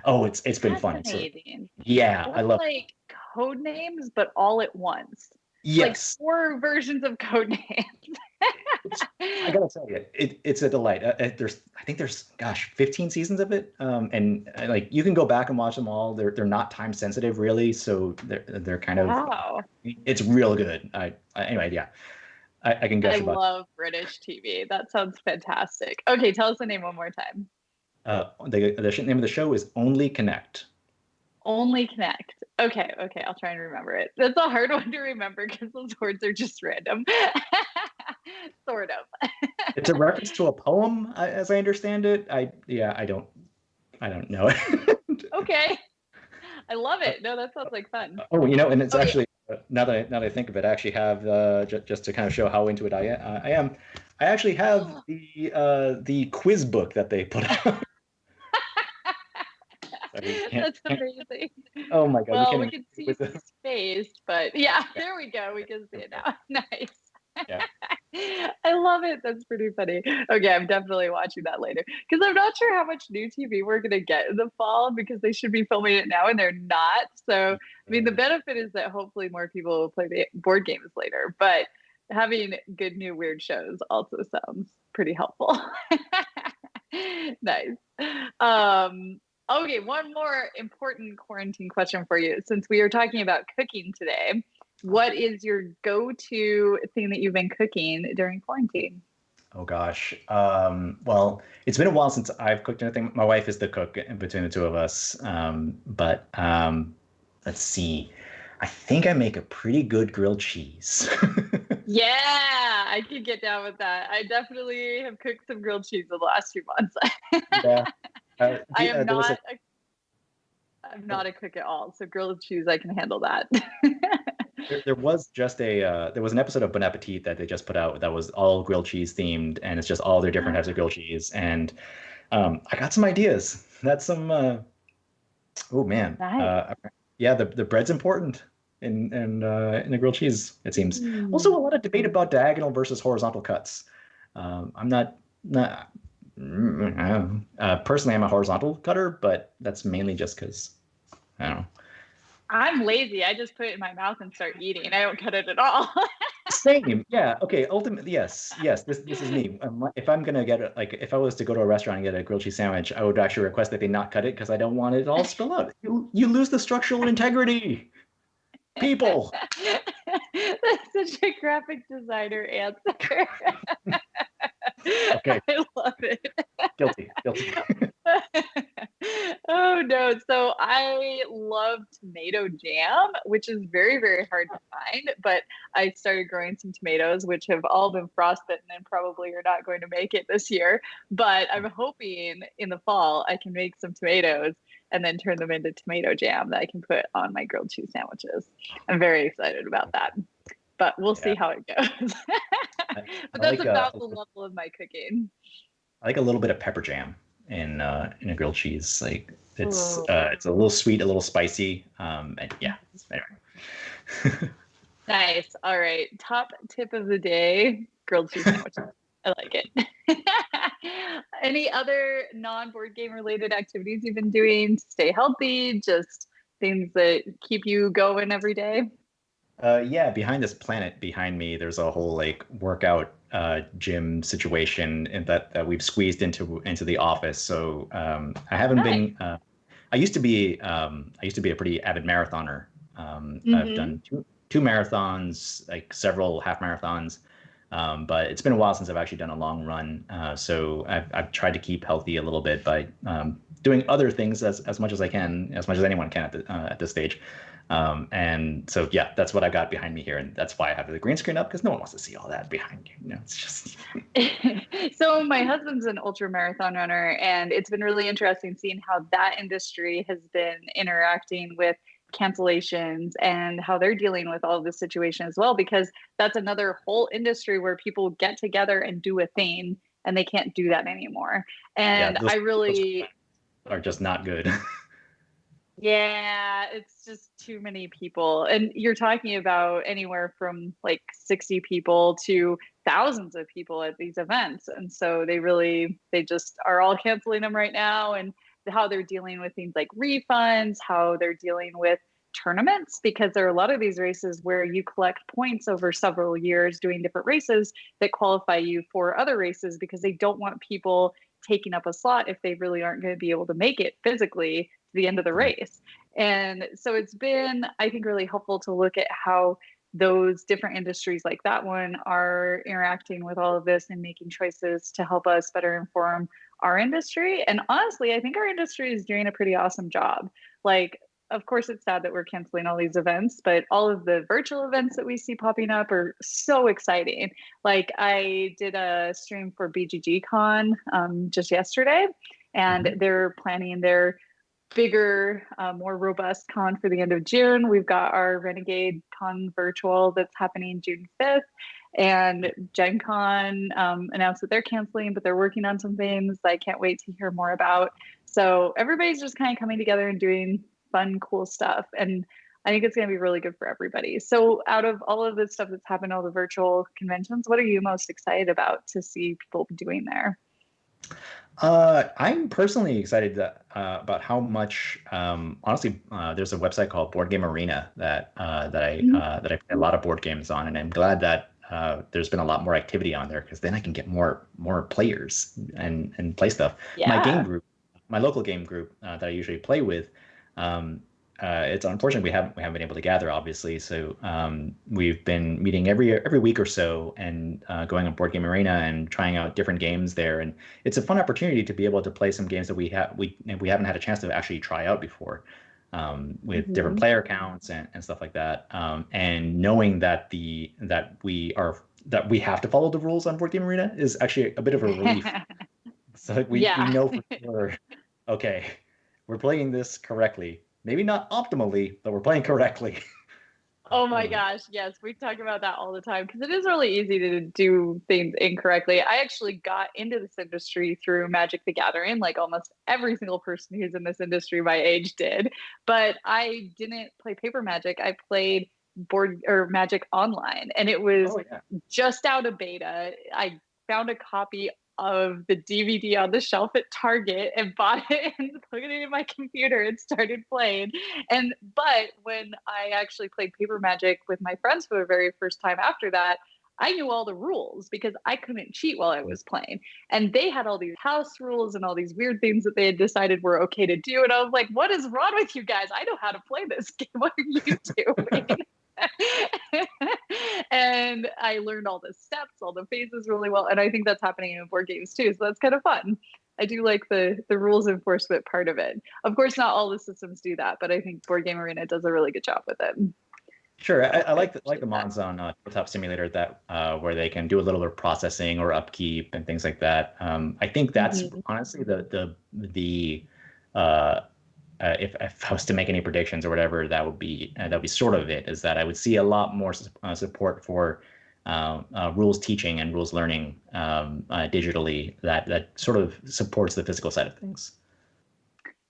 it's been That's fun. So amazing. yeah, I Almost love. like code names, but all at once. Like Yes, 4 versions of code names. I gotta tell you, it's a delight. I think there's, gosh, 15 seasons of it, and like you can go back and watch them all. They're not time sensitive really, so they're kind of, Wow. it's real good. Anyway, yeah, I can I gush about. love British TV. That sounds fantastic. Okay, tell us the name one more time. The name of the show is Only Connect. Only Connect. Okay, I'll try and remember it. That's a hard one to remember because those words are just random. Sort of. It's a reference to a poem, as I understand it. I don't know it. Okay. I love it. No, that sounds like fun. Oh, and it's Okay. actually, now that I think of it, I actually have, just to kind of show how into it I am. I actually have the quiz book that they put out. Sorry, That's amazing. oh my God, we Well, can't we even can see with his the, face, but yeah, yeah, there we go. We can see it now. Nice. yeah. I love it. That's pretty funny. Okay, I'm definitely watching that later because I'm not sure how much new TV we're going to get in the fall because they should be filming it now and they're not. So, I mean, the benefit is that hopefully more people will play the board games later, but having good new weird shows also sounds pretty helpful. Nice. Okay, one more important quarantine question for you. Since we are talking about cooking today, what is your go-to thing that you've been cooking during quarantine? Oh gosh. Well, it's been a while since I've cooked anything. My wife is the cook in between the two of us. But let's see. I think I make a pretty good grilled cheese. Yeah, I can get down with that. I definitely have cooked some grilled cheese in the last few months. Yeah. I am There was not I'm not a cook at all, so grilled cheese I can handle that. there was just there was an episode of Bon Appetit that they just put out that was all grilled cheese themed, and it's just all their different types of grilled cheese. And I got some ideas. That's some oh man. Nice. Yeah, the bread's important in the grilled cheese, it seems. Also, Mm. a lot of debate about diagonal versus horizontal cuts. I'm not personally, I'm a horizontal cutter, but that's mainly just because I don't know. I'm lazy. I just put it in my mouth and start eating. I don't cut it at all. Same, yeah. Okay, ultimately, yes. This is me. If I'm gonna get it, like if I was to go to a restaurant and get a grilled cheese sandwich, I would actually request that they not cut it because I don't want it all spill out. You lose the structural integrity, people. That's such a graphic designer answer. Okay, I love it. guilty. Oh no. So I love tomato jam, which is very, very hard to find. But I started growing some tomatoes, which have all been frostbitten and probably are not going to make it this year. But I'm hoping in the fall I can make some tomatoes and then turn them into tomato jam that I can put on my grilled cheese sandwiches. I'm very excited about that. But we'll see Yeah, how it goes. I, But I that's like about the level of my cooking. I like a little bit of pepper jam in a grilled cheese. Like Oh, it's a little sweet, a little spicy. And yeah. Anyway. nice. All right. Top tip of the day, grilled cheese sandwiches. I like it. Any other non-board game related activities you've been doing to stay healthy? Just things that keep you going every day? Yeah, behind this planet behind me, there's a whole like workout gym situation and that we've squeezed into the office. So I haven't Nice. been. I used to be a pretty avid marathoner. I've Mm-hmm. done two marathons, like several half marathons. But it's been a while since I've actually done a long run. So I've tried to keep healthy a little bit by doing other things as much as I can, as much as anyone can at this stage. And so, yeah, that's what I got behind me here. And that's why I have the green screen up because no one wants to see all that behind you. It's just. So my husband's an ultra marathon runner, and it's been really interesting seeing how that industry has been interacting with cancellations and how they're dealing with all of this situation as well, because that's another whole industry where people get together and do a thing, and they can't do that anymore. Yeah, And I those really, are just not good. yeah, it's just too many people. And you're talking about anywhere from like 60 people to thousands of people at these events. And so they just are all canceling them right now. And how they're dealing with things like refunds, how they're dealing with tournaments, because there are a lot of these races where you collect points over several years doing different races that qualify you for other races, because they don't want people taking up a slot if they really aren't going to be able to make it physically to the end of the race. And so it's been, I think, really helpful to look at how those different industries like that one are interacting with all of this and making choices to help us better inform our industry. And honestly, I think our industry is doing a pretty awesome job. Like, of course, it's sad that we're canceling all these events, but all of the virtual events that we see popping up are so exciting. Like, I did a stream for BGG Con just yesterday, and they're planning their bigger, more robust con for the end of June. We've got our Renegade Con virtual that's happening June 5th. And Gen Con announced that they're canceling, but they're working on some things I can't wait to hear more about. So everybody's just kind of coming together and doing fun, cool stuff. And I think it's going to be really good for everybody. So out of all of the stuff that's happened, all the virtual conventions, what are you most excited about to see people doing there? I'm personally excited about how much, honestly, there's a website called Board Game Arena that I play a lot of board games on, and I'm glad that there's been a lot more activity on there, because then I can get more players and play stuff. Yeah. My local game group that I usually play with, it's unfortunate we haven't been able to gather, obviously. So we've been meeting every week or so, and going on Board Game Arena and trying out different games there. And it's a fun opportunity to be able to play some games that we haven't had a chance to actually try out before, with different player counts and stuff like that. And knowing that we have to follow the rules on Board Game Arena is actually a bit of a relief. So we know for sure, okay, we're playing this correctly. Maybe not optimally, but we're playing correctly. Oh my gosh, yes, we talk about that all the time, because it is really easy to do things incorrectly. I actually got into this industry through Magic the Gathering, like almost every single person who's in this industry my age did. But I didn't play paper Magic. I played board or Magic online, and it was just out of beta. I found a copy of the DVD on the shelf at Target and bought it and put it in my computer and started playing. But when I actually played paper Magic with my friends for the very first time after that, I knew all the rules because I couldn't cheat while I was playing. And they had all these house rules and all these weird things that they had decided were okay to do. And I was like, what is wrong with you guys? I know how to play this game. What are you doing? And I learned all the steps, all the phases really well. And I think that's happening in board games too. So that's kind of fun. I do like the rules enforcement part of it. Of course, not all the systems do that, but I think Board Game Arena does a really good job with it. Sure, I like the mods on Tabletop Simulator that where they can do a little bit of processing or upkeep and things like that. I think that's honestly if I was to make any predictions or whatever, that would be sort of it. Is that I would see a lot more support for rules teaching and rules learning digitally that sort of supports the physical side of things.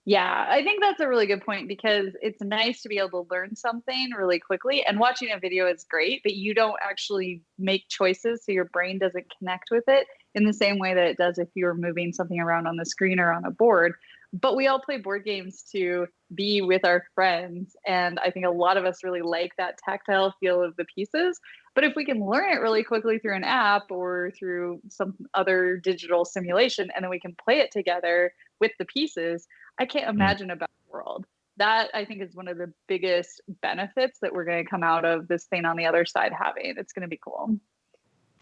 Yeah, I think that's a really good point, because it's nice to be able to learn something really quickly, and watching a video is great, but you don't actually make choices, so your brain doesn't connect with it in the same way that it does if you're moving something around on the screen or on a board. But we all play board games to be with our friends, and I think a lot of us really like that tactile feel of the pieces. But if we can learn it really quickly through an app or through some other digital simulation, and then we can play it together with the pieces, I can't imagine a better world. That, I think, is one of the biggest benefits that we're going to come out of this thing on the other side having. It's going to be cool.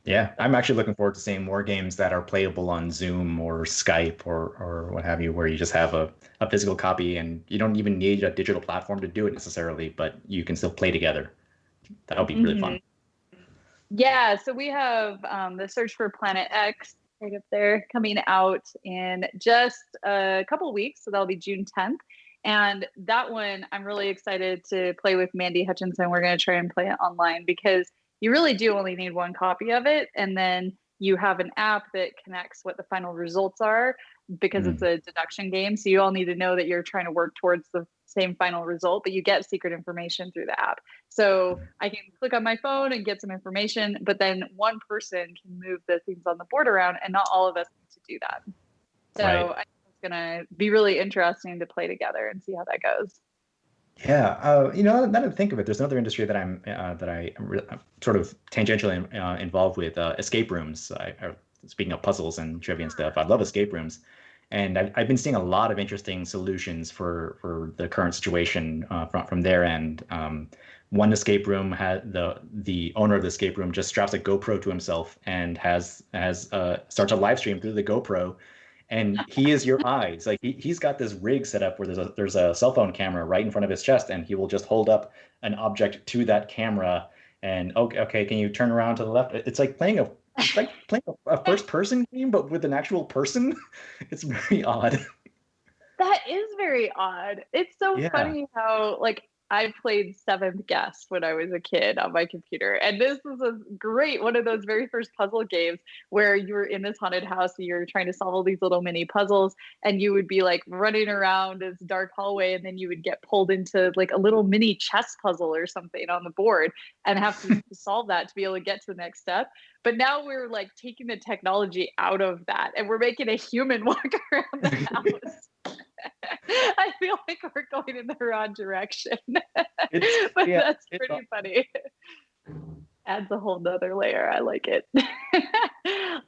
Yeah, I'm actually looking forward to seeing more games that are playable on Zoom or Skype or what have you, where you just have a physical copy and you don't even need a digital platform to do it necessarily, but you can still play together. That'll be really fun. Yeah, so we have the Search for Planet X right up there coming out in just a couple of weeks. So that'll be June 10th. And that one, I'm really excited to play with Mandy Hutchinson. We're going to try and play it online because you really do only need one copy of it. And then you have an app that connects what the final results are because it's a deduction game. So you all need to know that you're trying to work towards the same final result, but you get secret information through the app. So I can click on my phone and get some information, but then one person can move the things on the board around, and not all of us need to do that. So Right. I think it's going to be really interesting to play together and see how that goes. Yeah, now that I think of it, there's another industry that I'm sort of tangentially involved with, escape rooms. Speaking of puzzles and trivia and stuff, I love escape rooms, and I've been seeing a lot of interesting solutions for the current situation from their end. One escape room had the owner of the escape room just straps a GoPro to himself and has starts a live stream through the GoPro, and he is your eyes. Like he's got this rig set up where there's a cell phone camera right in front of his chest, and he will just hold up an object to that camera and okay, can you turn around to the left? It's like playing a first person game but with an actual person. It's very odd. That is very odd. It's so Yeah. funny how, like, I played Seventh Guest when I was a kid on my computer. And this is a great one of those very first puzzle games where you were in this haunted house and you're trying to solve all these little mini puzzles, and you would be like running around this dark hallway, and then you would get pulled into like a little mini chess puzzle or something on the board and have to solve that to be able to get to the next step. But now we're like taking the technology out of that and we're making a human walk around the house. I feel like we're going in the wrong direction. But that's pretty funny. Adds a whole nother layer. I like it.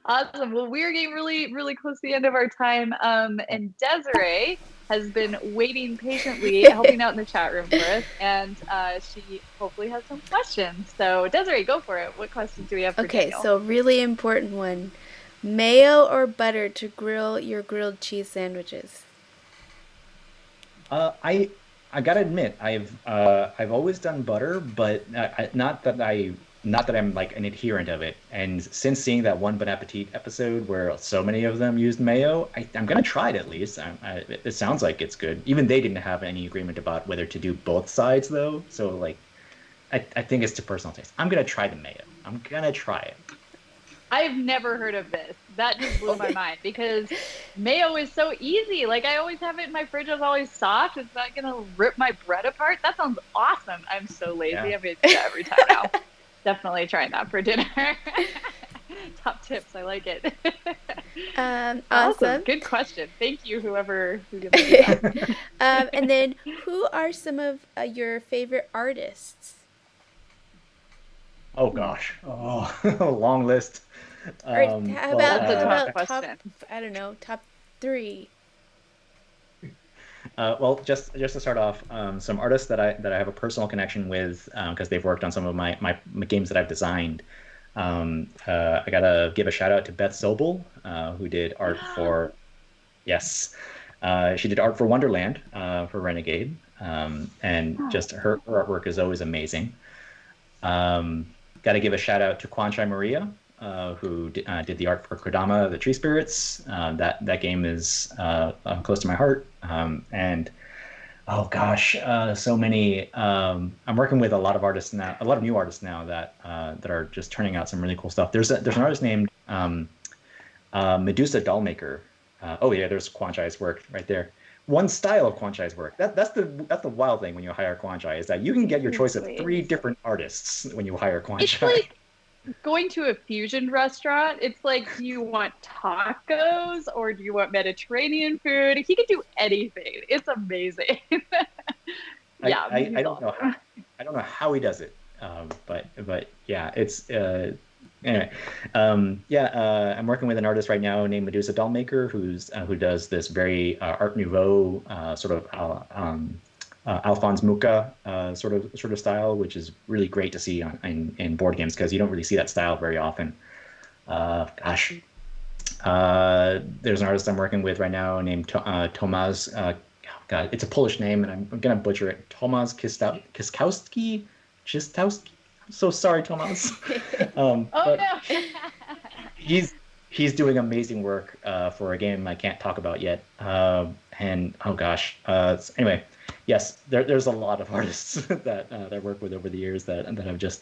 Awesome. Well, we're getting really, really close to the end of our time. And Desiree has been waiting patiently, helping out in the chat room for us. And she hopefully has some questions. So Desiree, go for it. What questions do we have for Daniel? Okay, so really important one. Mayo or butter to grill your grilled cheese sandwiches? I gotta admit, I've always done butter, but not that I'm like an adherent of it. And since seeing that one Bon Appetit episode where so many of them used mayo, I'm gonna try it at least. It sounds like it's good. Even they didn't have any agreement about whether to do both sides though. So like, I think it's to personal taste. I'm gonna try the mayo. I'm gonna try it. I've never heard of this. That just blew my mind because mayo is so easy. Like I always have it in my fridge. It's always soft. It's not going to rip my bread apart. That sounds awesome. I'm so lazy. Yeah. I'm going to do that every time now. Definitely trying that for dinner. Top tips. I like it. Awesome. Good question. Thank you, who gives me that. And then who are some of your favorite artists? Oh gosh, long list. Or how about question. top? I don't know, top 3. Well, just to start off, some artists that I have a personal connection with because they've worked on some of my games that I've designed. I gotta give a shout out to Beth Sobel, who did art for, yes, she did art for Wonderland for Renegade, and just her artwork is always amazing. Got to give a shout out to Kwanchai Maria, who did the art for Kodama, the Tree Spirits. That game is close to my heart. And oh gosh, so many. I'm working with a lot of artists now, a lot of new artists now that are just turning out some really cool stuff. There's an artist named Medusa Dollmaker. Oh yeah, there's Kwanchai's work right there. One style of Kwanchai's work. That's the wild thing when you hire Kwanchai is that you can get your choice of 3 different artists when you hire Kwanchai. It's like going to a fusion restaurant. It's like, do you want tacos or do you want Mediterranean food? He can do anything. It's amazing. Yeah, I don't know. I don't know how he does it. But yeah, it's anyway. I'm working with an artist right now named Medusa Dollmaker, who does this very Art Nouveau sort of Alphonse Mucha sort of style, which is really great to see in board games because you don't really see that style very often. There's an artist I'm working with right now named Tomasz. God, it's a Polish name, and I'm gonna butcher it. Tomasz Kiskowski. I'm so sorry, Tomasz. No. He's doing amazing work for a game I can't talk about yet. And oh gosh, anyway, yes, there's a lot of artists that I work with over the years that have just,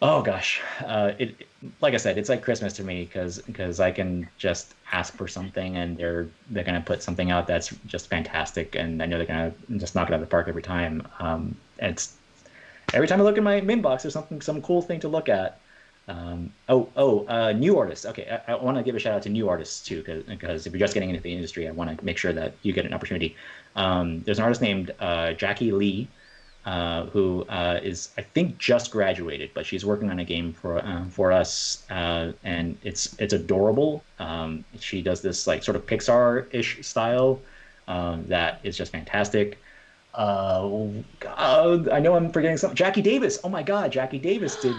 oh gosh, like I said, it's like Christmas to me because I can just ask for something and they're gonna put something out that's just fantastic, and I know they're gonna just knock it out of the park every time. It's every time I look in my inbox, there's some cool thing to look at. New artists. Okay, I want to give a shout out to new artists too, because if you're just getting into the industry, I want to make sure that you get an opportunity. There's an artist named Jackie Lee, who is, I think, just graduated, but she's working on a game for us, and it's adorable. She does this like sort of Pixar-ish style that is just fantastic. God, I know I'm forgetting something. Jackie Davis. Oh my God, Jackie Davis did.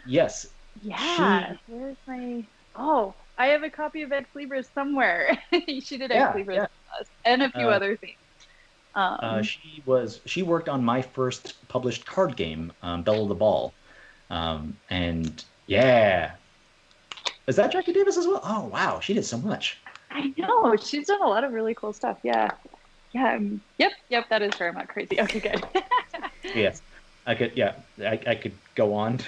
Yes, Yeah, she. where's my? Oh, I have a copy of Ed Klebris somewhere. She did Ed Yeah, Klebris yeah. with us, and a few Uh, other things. Um, she worked on my first published card game, Bell of the Ball, and yeah, is that Jackie Davis as well? Oh wow, she did so much. I know she's done a lot of really cool stuff. Yeah, yeah. Yep. That is her. I'm not crazy. Okay, good. Yes, I could. Yeah, I could go on.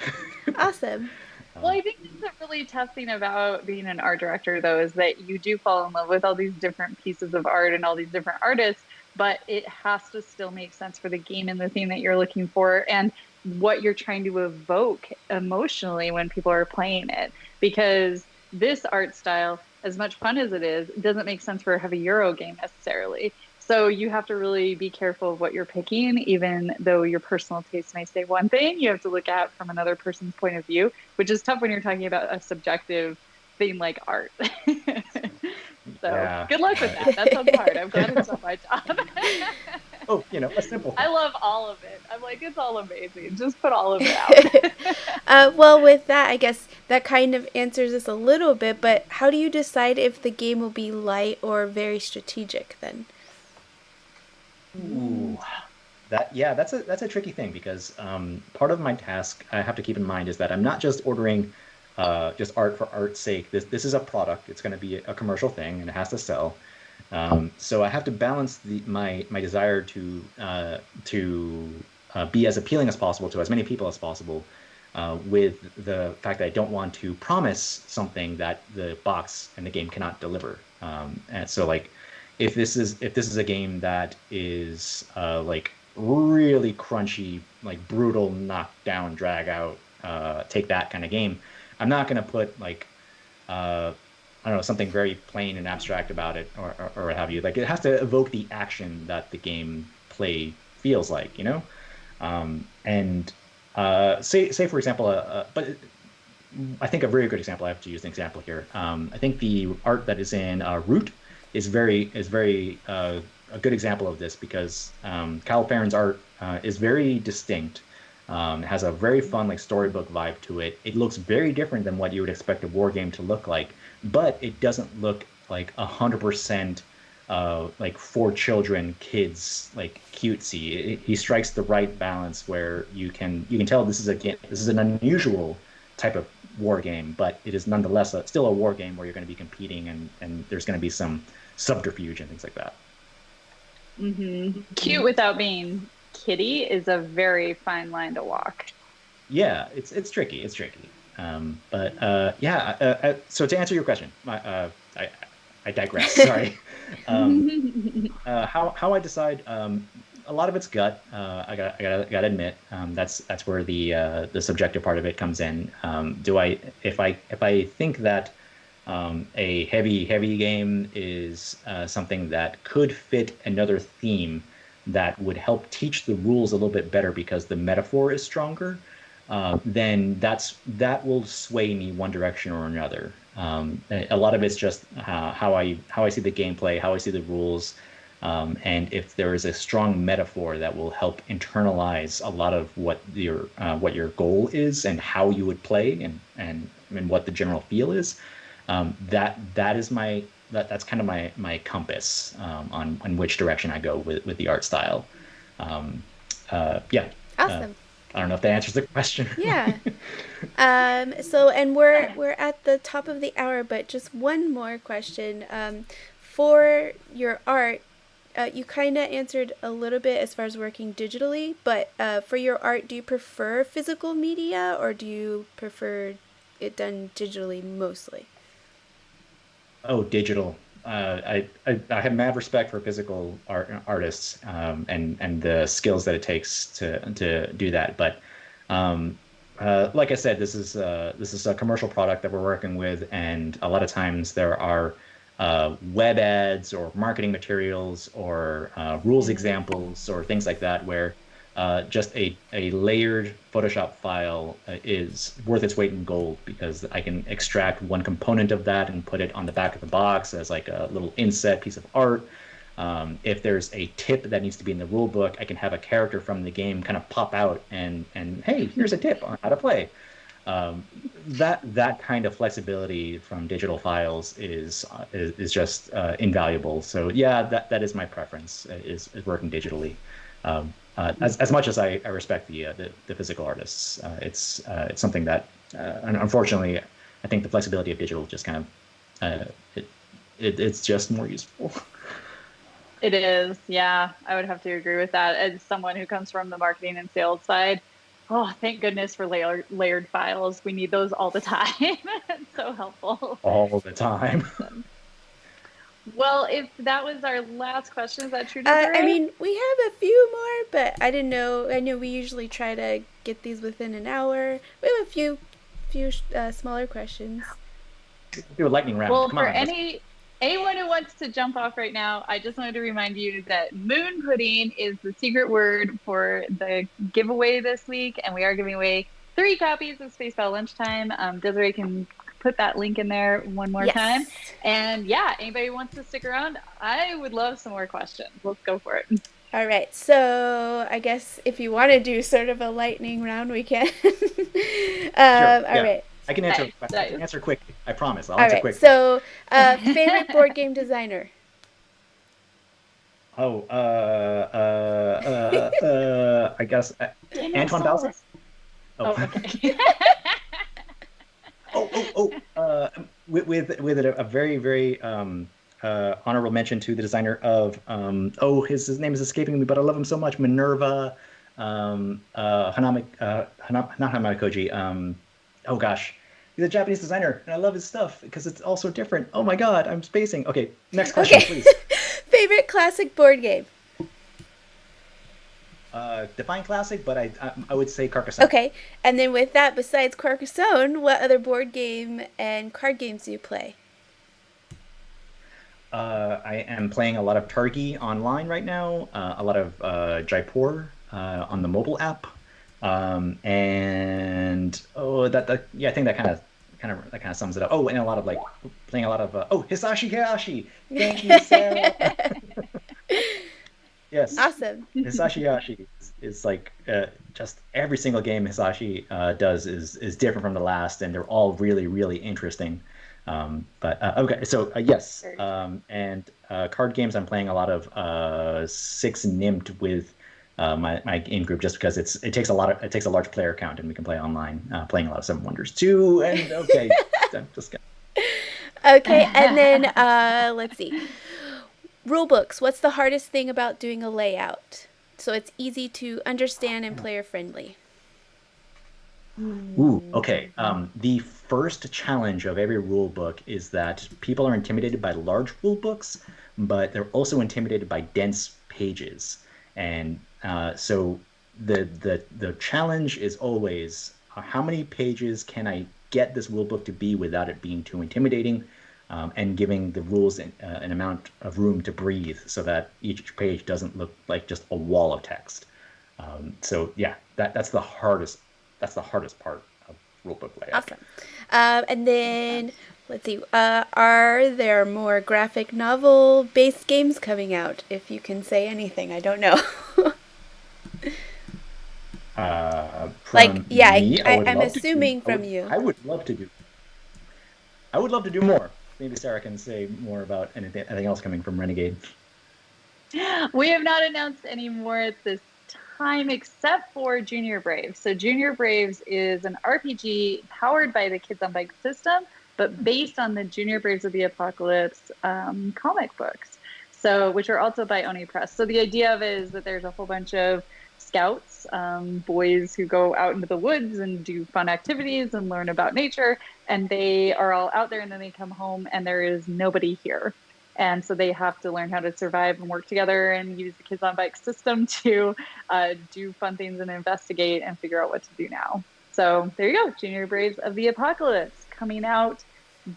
Awesome. Well, I think that's a really tough thing about being an art director, though, is that you do fall in love with all these different pieces of art and all these different artists, but it has to still make sense for the game and the theme that you're looking for and what you're trying to evoke emotionally when people are playing it. Because this art style, as much fun as it is, doesn't make sense for a heavy Euro game necessarily. So you have to really be careful of what you're picking, even though your personal taste may say one thing, you have to look at from another person's point of view, which is tough when you're talking about a subjective thing like art. So Yeah. good luck with that. That sounds hard. I'm glad it's not my job. Oh, a simple I thing. love all of it. I'm like, it's all amazing. Just put all of it out. Well, with that, I guess that kind of answers this a little bit, but how do you decide if the game will be light or very strategic then? Ooh, that's a tricky thing because part of my task I have to keep in mind is that I'm not just ordering just art for art's sake. This is a product. It's going to be a commercial thing and it has to sell. So I have to balance my desire to be as appealing as possible to as many people as possible, with the fact that I don't want to promise something that the box and the game cannot deliver. And so like if this is a game that is like really crunchy, like brutal, knock down, drag out, take that kind of game, I'm not going to put like I don't know, something very plain and abstract about it, or what have you. Like it has to evoke the action that the game play feels like, you know. And say for example, but I think a very good example. I have to use an example here. I think the art that is in Root is very a good example of this because Kyle Farron's art is very distinct. Has a very fun like storybook vibe to it. It looks very different than what you would expect a war game to look like, but it doesn't look like 100% like for children, kids, like cutesy. He strikes the right balance where you can tell this is an unusual type of war game, but it is nonetheless still a war game where you're going to be competing and there's going to be some subterfuge and things like that. Cute without being kitty is a very fine line to walk. Yeah, it's tricky. It's tricky. So to answer your question, I digress. Sorry. How I decide? A lot of it's gut. I gotta admit. That's where the subjective part of it comes in. If I think that a heavy game is something that could fit another theme that would help teach the rules a little bit better because the metaphor is stronger, then that will sway me one direction or another. A lot of it's just how I see the gameplay, how I see the rules, and if there is a strong metaphor that will help internalize a lot of what your goal is and how you would play and what the general feel is, that's kind of my compass on which direction I go with the art style. Yeah. Awesome. I don't know if that answers the question. Yeah. So, and we're at the top of the hour, but just one more question. for your art, you kind of answered a little bit as far as working digitally, but for your art, do you prefer physical media or do you prefer it done digitally mostly? Oh, digital. I have mad respect for physical artists, and the skills that it takes to do that. But like I said, this is a commercial product that we're working with, and a lot of times there are web ads or marketing materials or rules examples or things like that where just a layered Photoshop file is worth its weight in gold because I can extract one component of that and put it on the back of the box as like a little inset piece of art. If there's a tip that needs to be in the rule book, I can have a character from the game kind of pop out and hey, here's a tip on how to play. Um, that kind of flexibility from digital files is just invaluable. So yeah, that is my preference is working digitally. As much as I respect the physical artists, it's something that unfortunately I think the flexibility of digital just kind of it's just more useful. It is. Yeah, I would have to agree with that. As someone who comes from the marketing and sales side, oh, thank goodness for layered files. We need those all the time. It's so helpful. All the time. Awesome. Well, if that was our last question, is that true, I Desiree? mean, we have a few more, but I didn't know. I know we usually try to get these within an hour. We have a few smaller questions. Do a lightning round. Well, Come for on. anyone who wants to jump off right now, I just wanted to remind you that moon pudding is the secret word for the giveaway this week, and we are giving away 3 copies of Space Battle Lunchtime. Desiree can put that link in there one more time. And yeah, anybody who wants to stick around, I would love some more questions. Let's go for it. All right, so I guess if you want to do sort of a lightning round, we can. Sure. Yeah. All right. I can answer. Nice. I can answer quickly. I promise. I'll All answer right. quickly. So, favorite board game designer? Oh, I guess Daniel Antoine Solis. Balsam. Oh, okay. With a very very honorable mention to the designer of his name is escaping me, but I love him so much. Minerva, not Hanami Koji. Oh gosh, he's a Japanese designer, and I love his stuff because it's all so different. Oh my god, I'm spacing. Okay, next question, please. Favorite classic board game? Define classic, but I would say Carcassonne. Okay, and then with that, besides Carcassonne, what other board game and card games do you play? I am playing a lot of Targi online right now, a lot of Jaipur on the mobile app, and yeah, I think that kind of sums it up. Oh, and a lot of like playing a lot of Hisashi Hayashi. Thank you, Sarah. Yes. Awesome. Hisashi Hayashi is like just every single game Hisashi does is different from the last, and they're all really really interesting. But okay, so yes, and card games. I'm playing a lot of Six Nimmt with my game group just because it takes a large player count, and we can play online. Playing a lot of Seven Wonders too, and okay, I'm just gonna... Okay, and then let's see. Rule books. What's the hardest thing about doing a layout so it's easy to understand and player friendly? Ooh, okay. The first challenge of every rule book is that people are intimidated by large rule books, but they're also intimidated by dense pages. And so the challenge is always how many pages can I get this rule book to be without it being too intimidating, and giving the rules an amount of room to breathe so that each page doesn't look like just a wall of text. So yeah, that's the hardest. That's the hardest part of rulebook layout. Awesome. And then, let's see, are there more graphic novel-based games coming out? If you can say anything, I don't know. I'm assuming from you. I would love to do more. Maybe Sarah can say more about anything else coming from Renegade. We have not announced any more at this time except for Junior Braves. So Junior Braves is an RPG powered by the Kids on Bike system, but based on the Junior Braves of the Apocalypse comic books, so which are also by Oni Press. So the idea of it is that there's a whole bunch of scouts, boys who go out into the woods and do fun activities and learn about nature, and they are all out there, and then they come home and there is nobody here. And so they have to learn how to survive and work together and use the Kids on Bikes system to do fun things and investigate and figure out what to do now. So there you go, Junior Braves of the Apocalypse, coming out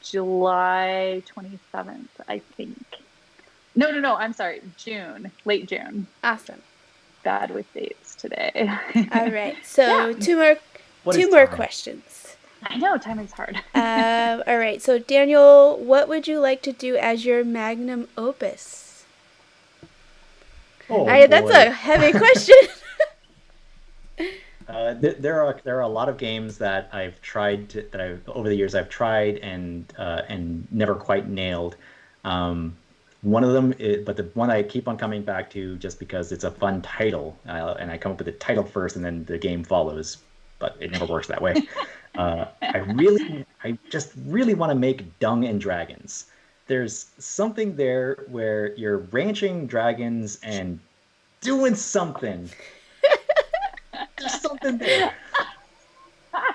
July 27th, I think. No, I'm sorry, June, late June. Awesome. Bad with dates today. All right, so Yeah. two more questions. I know, time is hard. All right, so Daniel, what would you like to do as your magnum opus? Oh, That's a heavy question. There are a lot of games that I've tried over the years I've tried and never quite nailed. One of them, but the one I keep on coming back to just because it's a fun title, and I come up with the title first and then the game follows, but it never works that way. I just really want to make Dung and Dragons. There's something there where you're ranching dragons and doing something. There's something there. I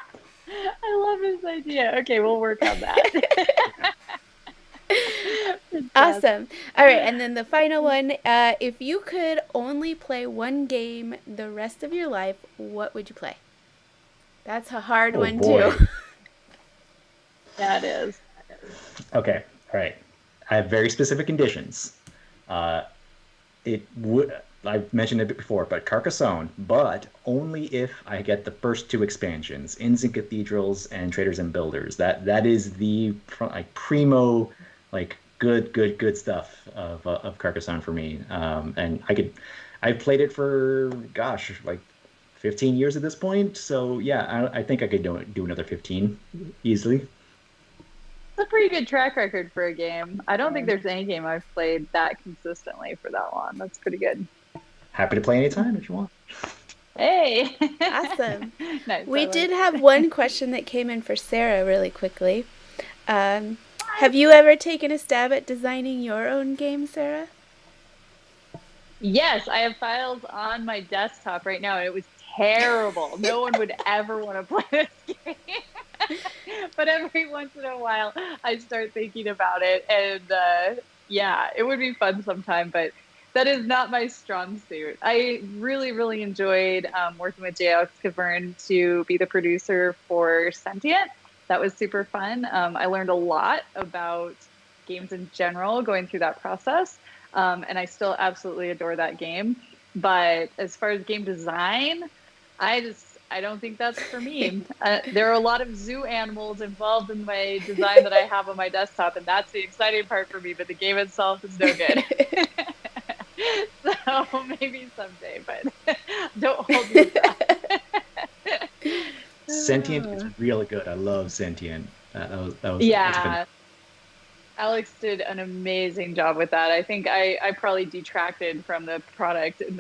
love this idea. Okay, we'll work on that. Awesome. All right, and then the final one, if you could only play one game the rest of your life, what would you play? That's a hard one, boy. too. Yeah, it is. Okay, all right. I have very specific conditions. I've mentioned it before, but Carcassonne, but only if I get the first two expansions, Inns and Cathedrals and Traders and Builders. That is the primo, good stuff of Carcassonne for me. And I've played it for 15 years at this point. So yeah, I think I could do another 15 easily. It's a pretty good track record for a game. I don't think there's any game I've played that consistently for that long. That's pretty good. Happy to play anytime if you want. Hey! Awesome. Nice. We did have one question that came in for Sarah really quickly. Have you ever taken a stab at designing your own game, Sarah? Yes, I have files on my desktop right now, and it was terrible. No one would ever want to play this game. But every once in a while, I start thinking about it, and yeah, it would be fun sometime, but that is not my strong suit. I really, really enjoyed working with J.Alex Cavern to be the producer for Sentient. That was super fun. I learned a lot about games in general going through that process, and I still absolutely adore that game. But as far as game design, I don't think that's for me. There are a lot of zoo animals involved in my design that I have on my desktop, and that's the exciting part for me, but the game itself is no good. So maybe someday, but don't hold me to that. Sentient is really good. I love Sentient. That was yeah. Alex did an amazing job with that. I think I probably detracted from the product in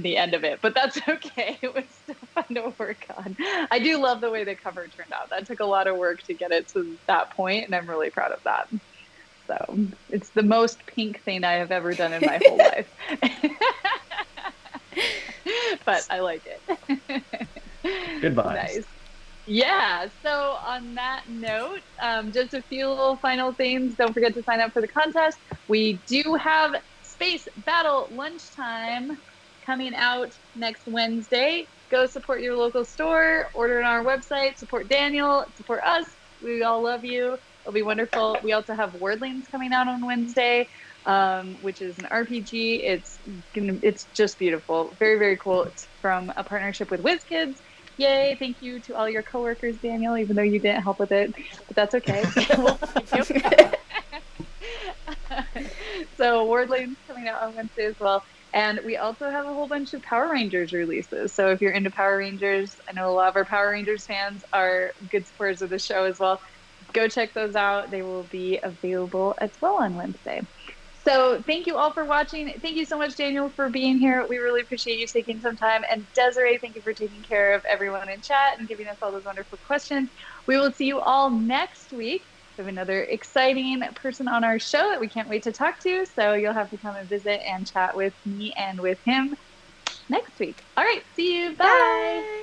the end of it, but that's okay. It was still fun to work on. I do love the way the cover turned out. That took a lot of work to get it to that point, and I'm really proud of that. So it's the most pink thing I have ever done in my whole life. But I like it. Good vibes. Nice. Yeah, so on that note, just a few little final things. Don't forget to sign up for the contest. We do have Space Battle Lunchtime coming out next Wednesday. Go support your local store, order on our website, support Daniel, support us. We all love you. It'll be wonderful. We also have Wordlings coming out on Wednesday, which is an RPG. It's just beautiful. Very, very cool. It's from a partnership with WizKids. Yay. Thank you to all your coworkers, Daniel, even though you didn't help with it, but that's okay. So Wordlings coming out on Wednesday as well. And we also have a whole bunch of Power Rangers releases. So if you're into Power Rangers, I know a lot of our Power Rangers fans are good supporters of the show as well. Go check those out. They will be available as well on Wednesday. So thank you all for watching. Thank you so much, Daniel, for being here. We really appreciate you taking some time. And Desiree, thank you for taking care of everyone in chat and giving us all those wonderful questions. We will see you all next week. We have another exciting person on our show that we can't wait to talk to. So you'll have to come and visit and chat with me and with him next week. All right. See you. Bye. Bye.